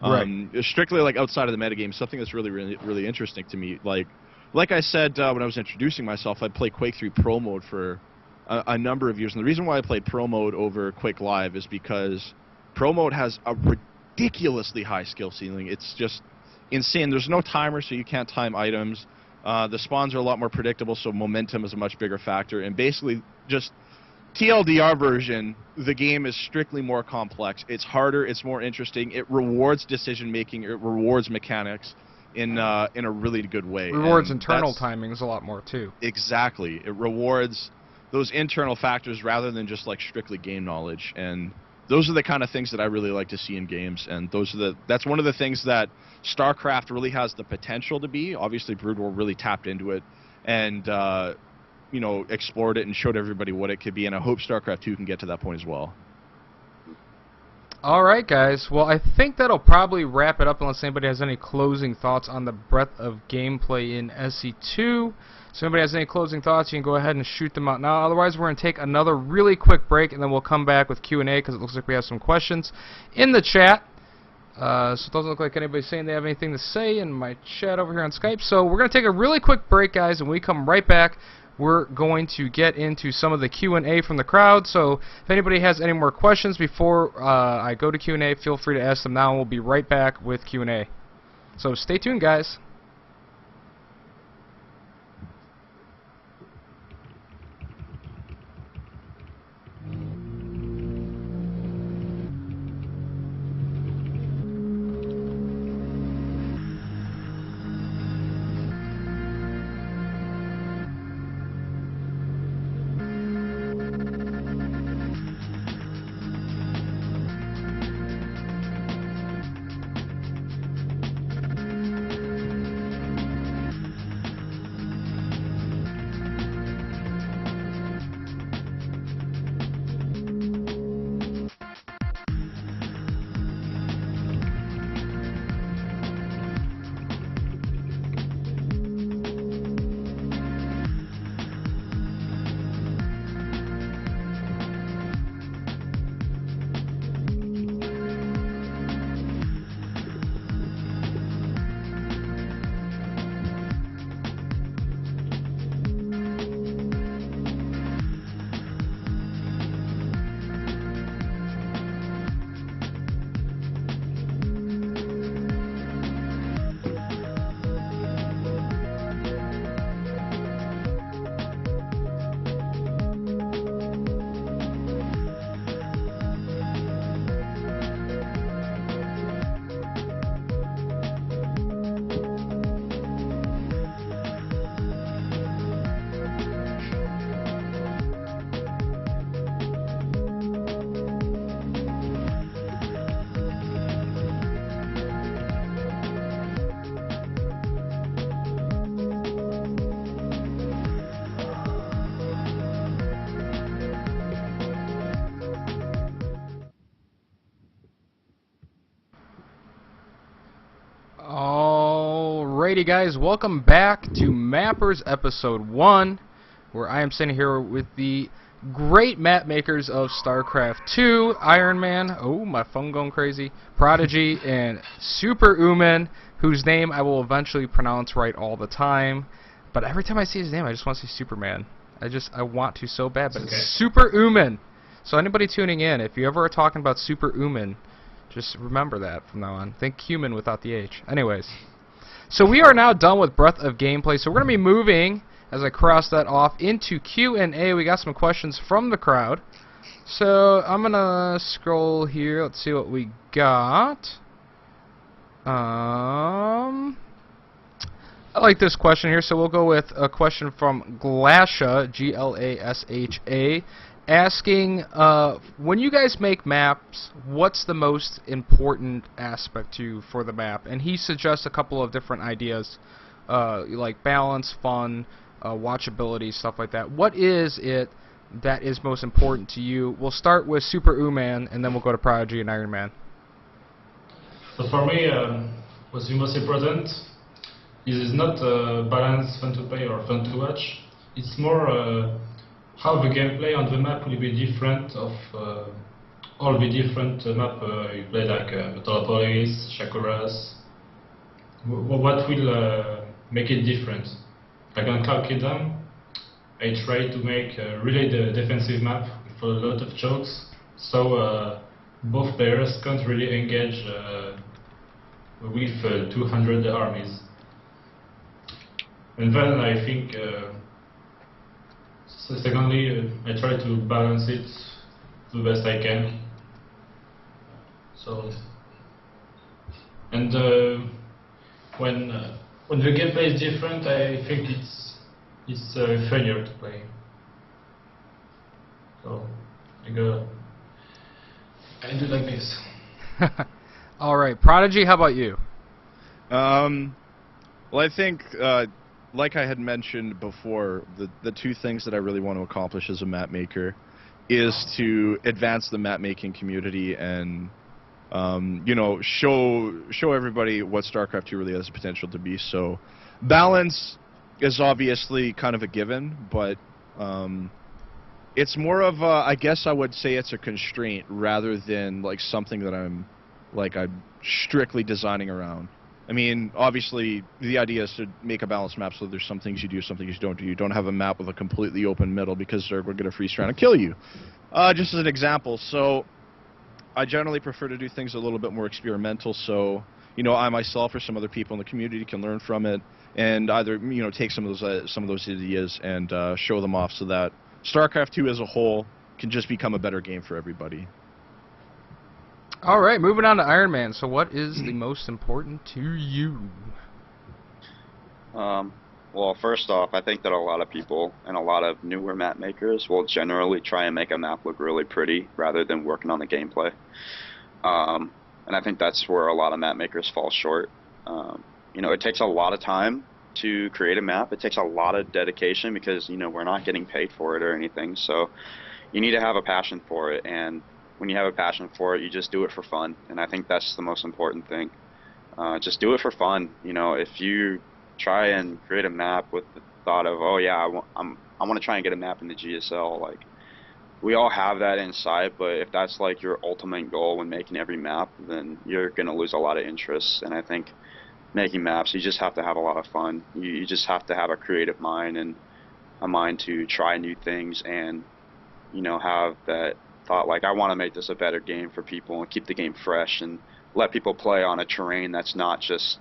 Right. Strictly, like, outside of the metagame, something that's really interesting to me. Like I said when I was introducing myself, I played Quake 3 Pro Mode for a number of years, and the reason why I played Pro Mode over Quake Live is because Pro Mode has a ridiculously high skill ceiling. It's just insane. There's no timer, so you can't time items. The spawns are a lot more predictable, so momentum is a much bigger factor. And basically, just TLDR version, the game is strictly more complex. It's harder. It's more interesting. It rewards decision making. It rewards mechanics in a really good way. Rewards internal timings a lot more too. Exactly. It rewards those internal factors rather than just like strictly game knowledge, and those are the kind of things that I really like to see in games, and that's one of the things that StarCraft really has the potential to be. Obviously, Brood War really tapped into it and explored it and showed everybody what it could be, and I hope StarCraft 2 can get to that point as well. Alright guys, well I think that'll probably wrap it up unless anybody has any closing thoughts on the breadth of gameplay in SE2. So if anybody has any closing thoughts, you can go ahead and shoot them out now. Otherwise, we're going to take another really quick break, and then we'll come back with Q&A because it looks like we have some questions in the chat. So it doesn't look like anybody's saying they have anything to say in my chat over here on Skype. So we're going to take a really quick break, guys, and when we come right back, we're going to get into some of the Q&A from the crowd. So if anybody has any more questions before I go to Q&A, feel free to ask them now, and we'll be right back with Q&A. So stay tuned, guys. Alrighty guys, welcome back to Mappers Episode 1, where I am sitting here with the great map makers of StarCraft 2, Iron Man, oh my phone going crazy, Prodigy, and Super Uman, whose name I will eventually pronounce right all the time, but every time I see his name I just want to say Superman. I want to so bad, but it's Super Uman. So anybody tuning in, if you ever are talking about Super Uman, just remember that from now on. Think human without the H. Anyways. So we are now done with Breath of Gameplay. So we're going to be moving, as I cross that off, into Q&A. We got some questions from the crowd. So I'm going to scroll here. Let's see what we got. I like this question here, so we'll go with a question from Glasha, Glasha, asking, when you guys make maps, what's the most important aspect to you for the map? And he suggests a couple of different ideas, like balance, fun, watchability, stuff like that. What is it that is most important to you? We'll start with Super Uman, and then we'll go to Prodigy and Iron Man. So for me, what's the most important is not balance, fun to play or fun to watch. It's more how the gameplay on the map will be different of all the different map you play, like Metropolis, Shakuras. What will make it different? Like on Cloud Kingdom, I try to make really the defensive map with a lot of chokes, so both players can't really engage with 200 armies. And then I think secondly, I try to balance it the best I can. So, and when the gameplay is different, I think it's funnier to play. So I do like this. All right, Prodigy, how about you? Well, I think, like I had mentioned before, the two things that I really want to accomplish as a map maker is to advance the map making community and, you know, show everybody what StarCraft 2 really has the potential to be. So, balance is obviously kind of a given, but it's more of a, I guess I would say it's a constraint rather than like something that I'm strictly designing around. I mean, obviously, the idea is to make a balanced map so there's some things you do, some things you don't do. You don't have a map with a completely open middle because they're going to freeze around and kill you. Just as an example, so I generally prefer to do things a little bit more experimental, so, you know, I myself or some other people in the community can learn from it and either, you know, take some of those ideas and show them off so that StarCraft 2 as a whole can just become a better game for everybody. All right, moving on to Iron Man. So what is the most important to you? Well, first off, I think that a lot of people and a lot of newer map makers will generally try and make a map look really pretty rather than working on the gameplay. And I think that's where a lot of map makers fall short. You know, it takes a lot of time to create a map. It takes a lot of dedication because, you know, we're not getting paid for it or anything. So you need to have a passion for it, and when you have a passion for it, you just do it for fun, and I think that's the most important thing. Just do it for fun. You know, if you try and create a map with the thought of, oh yeah, I want to try and get a map in the GSL, like, we all have that inside, but if that's like your ultimate goal when making every map, then you're going to lose a lot of interest. And I think making maps, you just have to have a lot of fun. You just have to have a creative mind and a mind to try new things and, you know, have that thought like, I want to make this a better game for people and keep the game fresh and let people play on a terrain that's not just,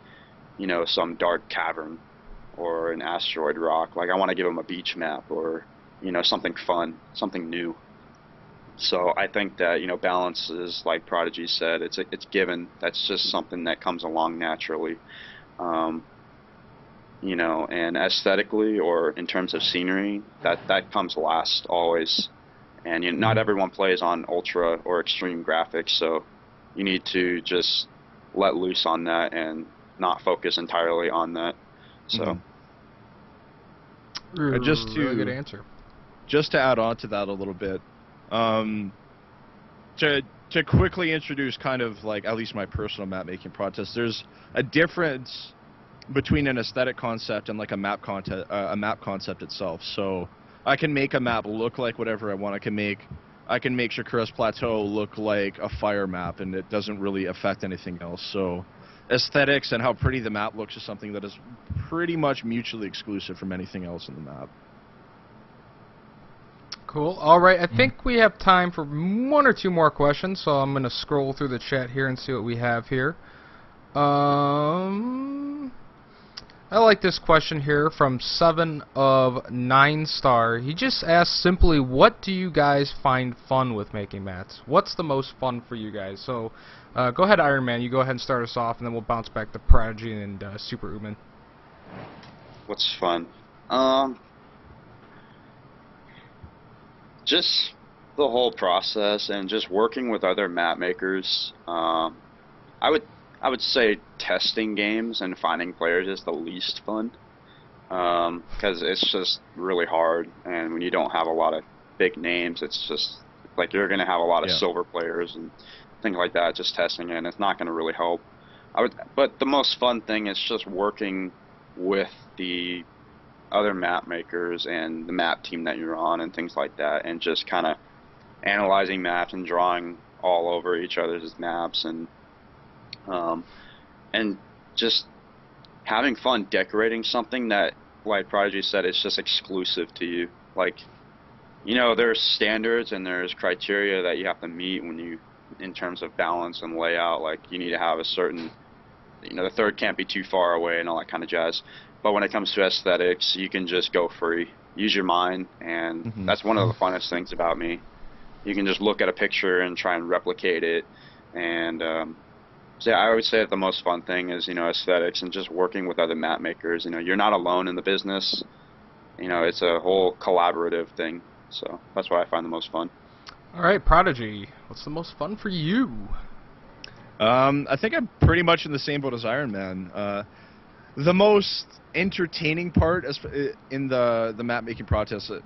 you know, some dark cavern or an asteroid rock. Like, I want to give them a beach map or, you know, something fun, something new. So I think that, you know, balance is, like Prodigy said, it's given. That's just something that comes along naturally. You know, and aesthetically or in terms of scenery, that comes last always. And you know, not everyone plays on ultra or extreme graphics, so you need to just let loose on that and not focus entirely on that. So, just to really good answer. Just to add on to that a little bit, to quickly introduce kind of like at least my personal map making process. There's a difference between an aesthetic concept and like a map concept itself. So I can make a map look like whatever I want. I can make Shakura's Plateau look like a fire map, and it doesn't really affect anything else. So aesthetics and how pretty the map looks is something that is pretty much mutually exclusive from anything else in the map. Cool. All right, I think we have time for one or two more questions, so I'm going to scroll through the chat here and see what we have here. I like this question here from 7 of 9 star. He just asked simply, what do you guys find fun with making mats? What's the most fun for you guys? So go ahead, Iron Man. You go ahead and start us off, and then we'll bounce back to Prodigy and Super Uman. What's fun? Just the whole process and just working with other map makers. I would say testing games and finding players is the least fun, because it's just really hard, and when you don't have a lot of big names, it's just like you're going to have a lot of silver players and things like that, just testing it, and it's not going to really help. But the most fun thing is just working with the other map makers and the map team that you're on and things like that, and just kind of analyzing maps and drawing all over each other's maps, and just having fun decorating something that, like Prodigy said, it's just exclusive to you. Like, you know, there's standards and there's criteria that you have to meet when you, in terms of balance and layout. Like, you need to have a certain, you know, the third can't be too far away and all that kind of jazz. But when it comes to aesthetics, you can just go free, use your mind, and that's one of the funnest things about me. You can just look at a picture and try and replicate it, and so I would say that the most fun thing is, you know, aesthetics and just working with other map makers. You know, you're not alone in the business. You know, it's a whole collaborative thing. So that's what I find the most fun. All right, Prodigy, what's the most fun for you? I think I'm pretty much in the same boat as Iron Man. The most entertaining part in the map making process, is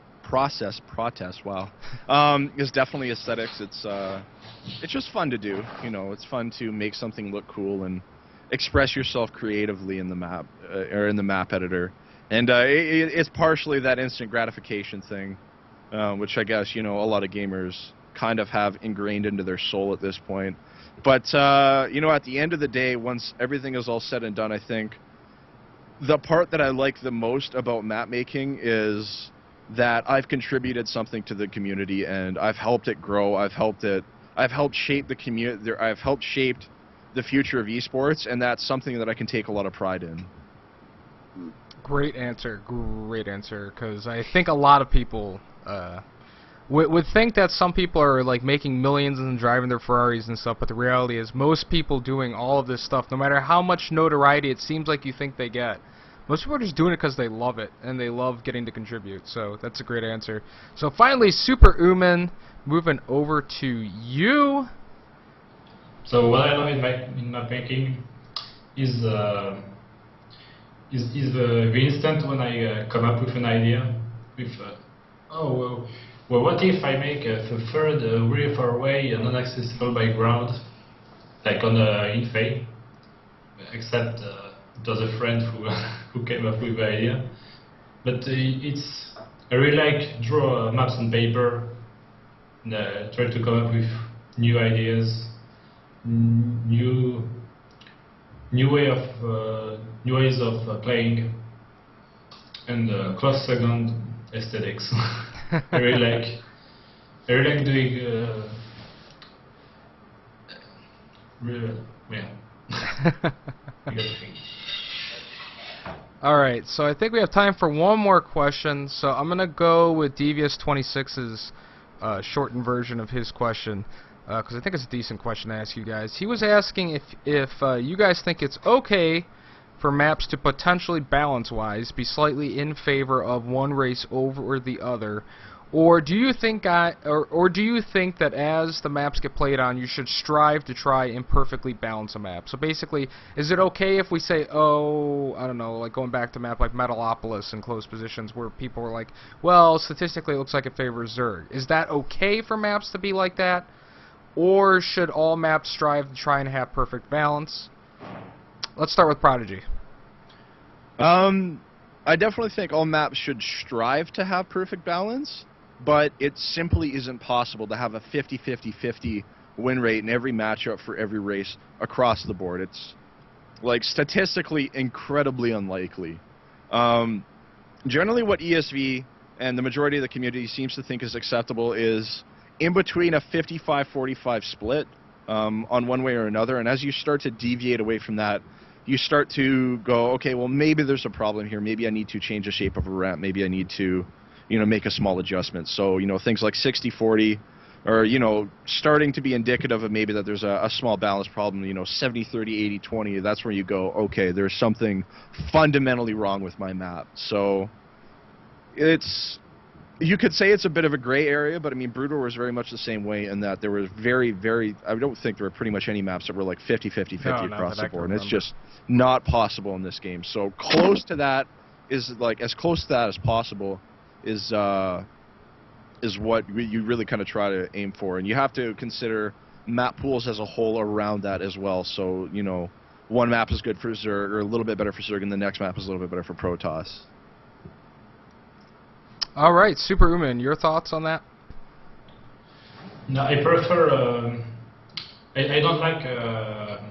definitely aesthetics. It's just fun to do. You know, it's fun to make something look cool and express yourself creatively in the map or in the map editor. And it's partially that instant gratification thing, which I guess, you know, a lot of gamers kind of have ingrained into their soul at this point. But you know, at the end of the day, once everything is all said and done, I think the part that I like the most about map making is that I've contributed something to the community, and I've helped it grow. I've helped shape the community. I've helped shape the future of esports, and that's something that I can take a lot of pride in. Great answer, because I think a lot of people would think that some people are like making millions and driving their Ferraris and stuff, but the reality is most people doing all of this stuff, no matter how much notoriety it seems like you think they get, most people are just doing it because they love it, and they love getting to contribute. So that's a great answer. So finally, Super Uman, moving over to you. So what I love in map making is the instant when I come up with an idea. With well, what if I make the third really far away and non-accessible by ground, like on Infey, except it was a friend who came up with the idea. But I really like draw maps on paper, and try to come up with new ideas, new ways of playing, and close second aesthetics. I really like doing Alright, so I think we have time for one more question, so I'm going to go with Devious26's shortened version of his question, because I think it's a decent question to ask you guys. He was asking if you guys think it's okay for maps to potentially balance-wise be slightly in favor of one race over the other, or do you think do you think that as the maps get played on, you should strive to try and perfectly balance a map? So basically, is it okay if we say, oh, I don't know, like going back to a map like Metalopolis in close positions where people are like, well, statistically it looks like it favors Zerg. Is that okay for maps to be like that? Or should all maps strive to try and have perfect balance? Let's start with Prodigy. I definitely think all maps should strive to have perfect balance, but it simply isn't possible to have a 50-50-50 win rate in every matchup for every race across the board. It's, like, statistically incredibly unlikely. Generally what ESV and the majority of the community seems to think is acceptable is in between a 55-45 split on one way or another, and as you start to deviate away from that, you start to go, okay, well, maybe there's a problem here. Maybe I need to change the shape of a ramp. Maybe I need to, make a small adjustment. So, things like 60-40 or, starting to be indicative of maybe that there's a small balance problem, 70-30, 80-20. That's where you go, okay, there's something fundamentally wrong with my map. So you could say it's a bit of a gray area, but I mean, Brood War was very much the same way in that there was I don't think there were pretty much any maps that were like 50-50-50 across the board, and it's just not possible in this game. So close to that is like, as close to that as possible is what you really kind of try to aim for, and you have to consider map pools as a whole around that as well. So, one map is good for Zerg, or a little bit better for Zerg, and the next map is a little bit better for Protoss. All right, Super Uman, your thoughts on that? No, I prefer. I don't like a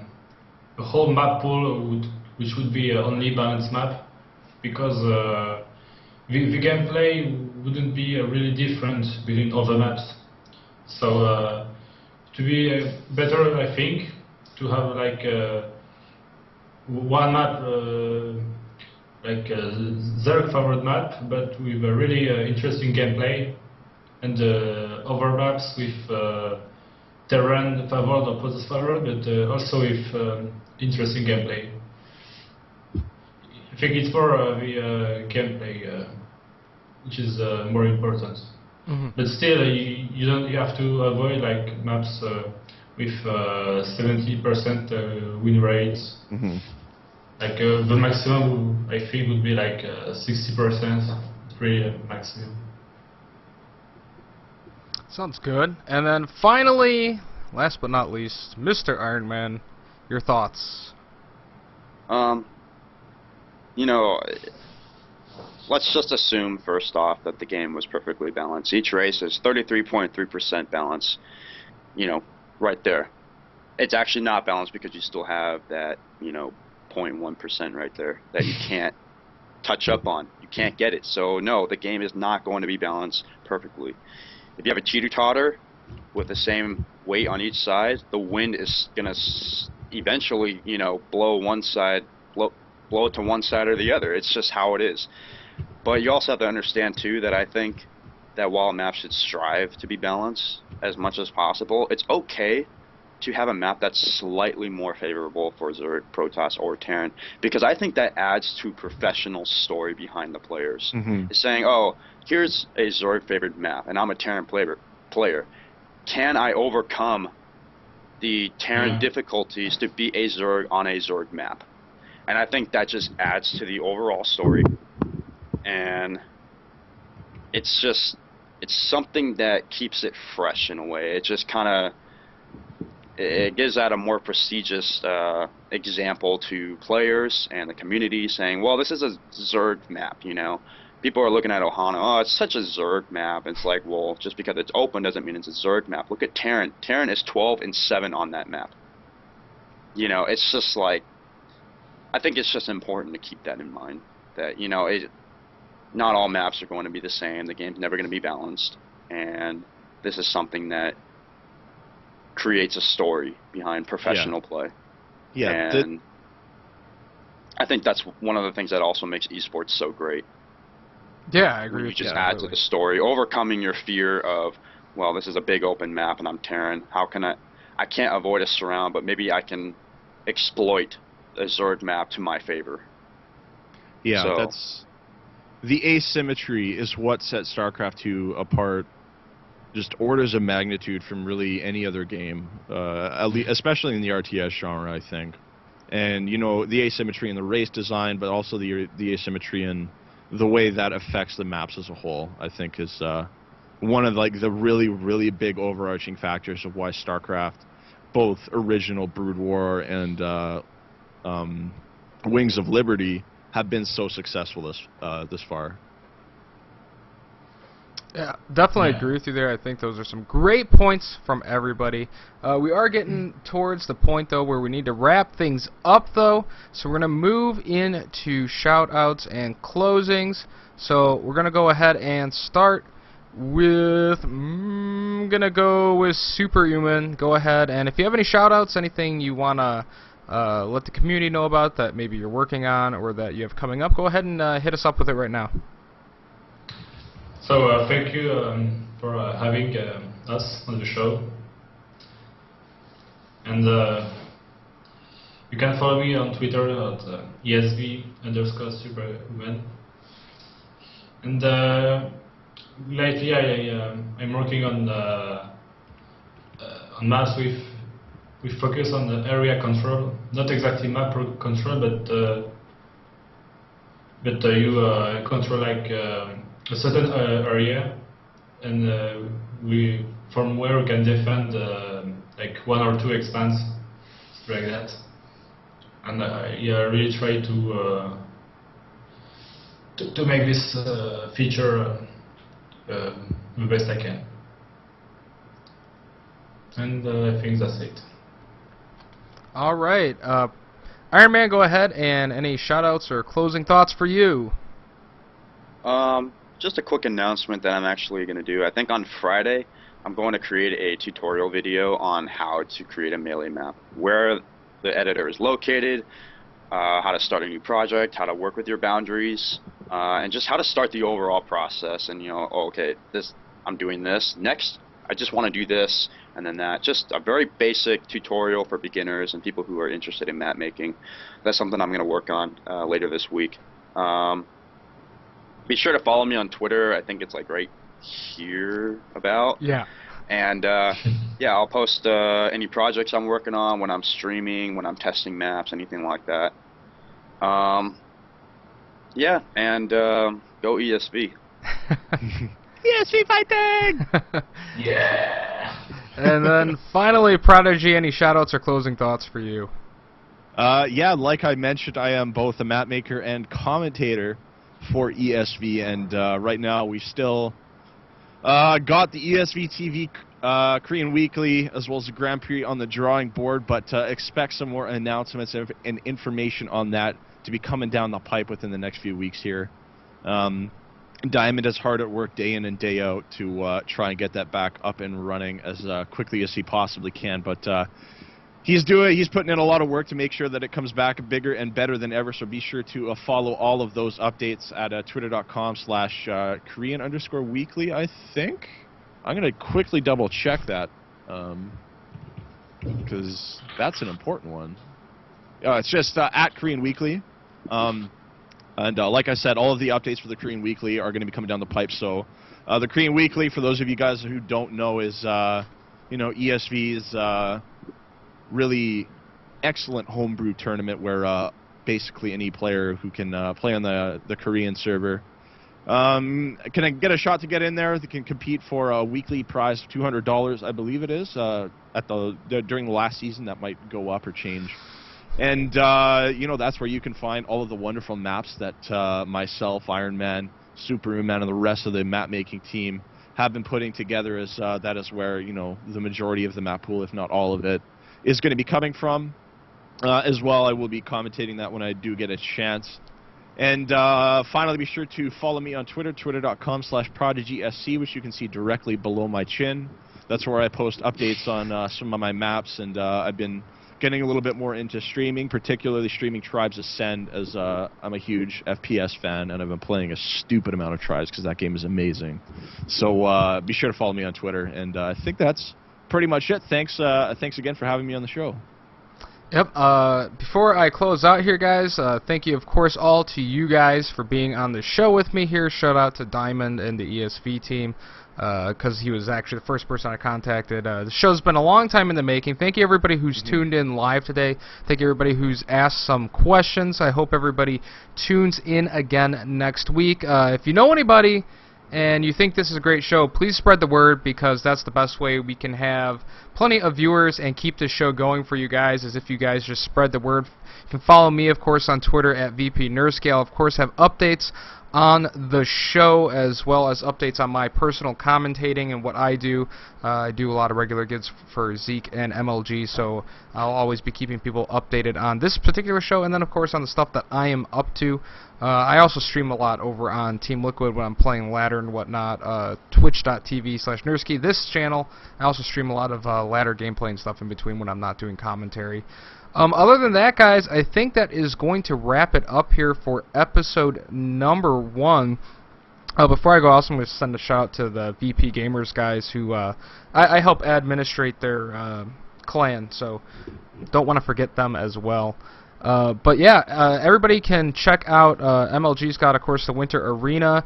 whole map pool which would be only balanced map, because the gameplay wouldn't be really different between other maps. So to be better, I think, to have like one map. Like a Zerg favored map, but with a really interesting gameplay, and other maps with terrain favored or process favored, but also with interesting gameplay. I think it's for the gameplay which is more important. Mm-hmm. But still, you have to avoid like maps with 70% win rates. Mm-hmm. Like the maximum, I think, would be like 60%, really maximum. Sounds good. And then finally, last but not least, Mr. Iron Man, your thoughts? Let's just assume first off that the game was perfectly balanced. Each race is 33.3% balance. Right there. It's actually not balanced because you still have that, 0.1% right there that you can't touch up on. You can't get it. So no, the game is not going to be balanced perfectly. If you have a teeter-totter with the same weight on each side, the wind is going to eventually, blow it to one side or the other. It's just how it is. But you also have to understand too that I think that while maps should strive to be balanced as much as possible, it's okay to have a map that's slightly more favorable for Zerg, Protoss, or Terran, because I think that adds to professional story behind the players. Mm-hmm. It's saying, oh, here's a Zerg favored map, and I'm a Terran player. Can I overcome the Terran difficulties to beat a Zerg on a Zerg map? And I think that just adds to the overall story. And it's something that keeps it fresh in a way. It just kind of, it gives that a more prestigious example to players and the community, saying, well, this is a Zerg map, People are looking at Ohana, oh, it's such a Zerg map. It's like, well, just because it's open doesn't mean it's a Zerg map. Look at Terran. Terran is 12-7 on that map. It's just like, I think it's just important to keep that in mind, that, not all maps are going to be the same. The game's never going to be balanced. And this is something that creates a story behind professional play. Yeah. And I think that's one of the things that also makes esports so great. Yeah, I agree with you. You just add to the story, overcoming your fear of, well, this is a big open map and I'm Terran. How can I can't avoid a surround, but maybe I can exploit a Zerg map to my favor. Yeah, that's the asymmetry is what sets StarCraft 2 apart, just orders of magnitude from really any other game, especially in the RTS genre, I think. And the asymmetry in the race design, but also the asymmetry in the way that affects the maps as a whole, I think is one of like the really, really big overarching factors of why StarCraft, both original Brood War and Wings of Liberty, have been so successful this far. Yeah, definitely agree with you there. I think those are some great points from everybody. We are getting towards the point, though, where we need to wrap things up, though. So we're going to move into shout-outs and closings. So we're going to go ahead and start with... I'm going to go with Superhuman. Go ahead, and if you have any shout-outs, anything you want to let the community know about that maybe you're working on or that you have coming up, go ahead and hit us up with it right now. So thank you for having us on the show, and you can follow me on Twitter at ESV_Superhuman. And lately I'm working on maps with focus on the area control, not exactly map control, but you control like a certain area, and from where we can defend like 1 or 2 expanse like that, and really try to make this feature the best I can, and I think that's it. All right, Iron Man, go ahead, and any shout-outs or closing thoughts for you? Just a quick announcement that I'm actually going to do. I think on Friday, I'm going to create a tutorial video on how to create a melee map, where the editor is located, how to start a new project, how to work with your boundaries, and just how to start the overall process. And, okay, I'm doing this. Next, I just want to do this, and then that. Just a very basic tutorial for beginners and people who are interested in map making. That's something I'm going to work on later this week. Be sure to follow me on Twitter. I think it's like right here about. Yeah. And yeah, I'll post any projects I'm working on, when I'm streaming, when I'm testing maps, anything like that. Yeah, and go ESV. ESV fighting! Yeah. And then finally, Prodigy, any shoutouts or closing thoughts for you? Yeah, like I mentioned, I am both a map maker and commentator for ESV, and right now we still got the ESV TV Korean Weekly as well as the Grand Prix on the drawing board, but expect some more announcements and information on that to be coming down the pipe within the next few weeks here. Diamond is hard at work day in and day out to try and get that back up and running as quickly as he possibly can, but he's putting in a lot of work to make sure that it comes back bigger and better than ever, so be sure to follow all of those updates at twitter.com/Korean_weekly, I think. I'm going to quickly double check that, because that's an important one. It's just at Korean Weekly. And like I said, all of the updates for the Korean Weekly are going to be coming down the pipe, so the Korean Weekly, for those of you guys who don't know, is ESV's really excellent homebrew tournament where basically any player who can play on the Korean server can get a shot to get in there. They can compete for a weekly prize of $200, I believe it is. During the last season, that might go up or change. And that's where you can find all of the wonderful maps that myself, Iron Man, Superman, and the rest of the map making team have been putting together. As that is where the majority of the map pool, if not all of it, is going to be coming from. As well, I will be commentating that when I do get a chance. And finally, be sure to follow me on Twitter, twitter.com/ProdigySC, which you can see directly below my chin. That's where I post updates on some of my maps, and I've been getting a little bit more into streaming, particularly streaming Tribes Ascend, as I'm a huge FPS fan, and I've been playing a stupid amount of Tribes because that game is amazing. So be sure to follow me on Twitter, and I think that's pretty much it. Thanks again for having me on the show. Yep. Before I close out here, guys, thank you, of course, all to you guys for being on the show with me here. Shout out to Diamond and the ESV team, because he was actually the first person I contacted. The show's been a long time in the making. Thank you, everybody who's tuned in live today. Thank you, everybody who's asked some questions. I hope everybody tunes in again next week. If you know anybody and you think this is a great show, please spread the word, because that's the best way we can have plenty of viewers and keep this show going for you guys, is if you guys just spread the word. You can follow me, of course, on Twitter at VPNersky. I'll, of course, have updates on the show, as well as updates on my personal commentating and what I do. I do a lot of regular gigs for Zeke and MLG, so I'll always be keeping people updated on this particular show, and then, of course, on the stuff that I am up to. I also stream a lot over on Team Liquid when I'm playing ladder and whatnot, twitch.tv/Nersky. This channel, I also stream a lot of ladder gameplay and stuff in between when I'm not doing commentary. Other than that, guys, I think that is going to wrap it up here for episode number 1. Before I go, also I'm going to send a shout out to the VP Gamers guys who I help administrate their clan, so don't want to forget them as well. But yeah, everybody can check out MLG's got, of course, the Winter Arena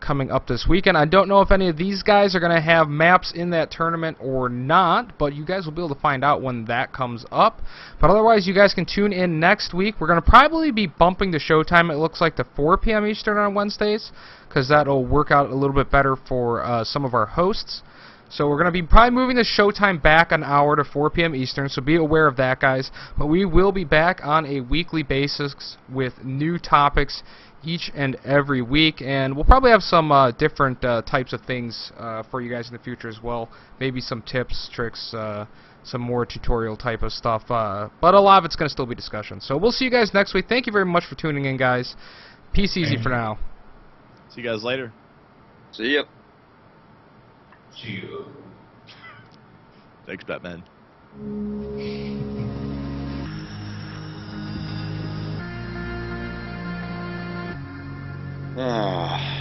coming up this weekend. I don't know if any of these guys are going to have maps in that tournament or not, but you guys will be able to find out when that comes up. But otherwise, you guys can tune in next week. We're going to probably be bumping the showtime, it looks like, to 4 p.m. Eastern on Wednesdays, because that'll work out a little bit better for some of our hosts. So we're going to be probably moving the showtime back an hour to 4 p.m. Eastern, so be aware of that, guys. But we will be back on a weekly basis with new topics each and every week, and we'll probably have some different types of things for you guys in the future as well. Maybe some tips, tricks, some more tutorial type of stuff, but a lot of it's going to still be discussion. So we'll see you guys next week. Thank you very much for tuning in, guys. Peace easy for now. See you guys later. See ya. See you. Thanks, Batman. Ah.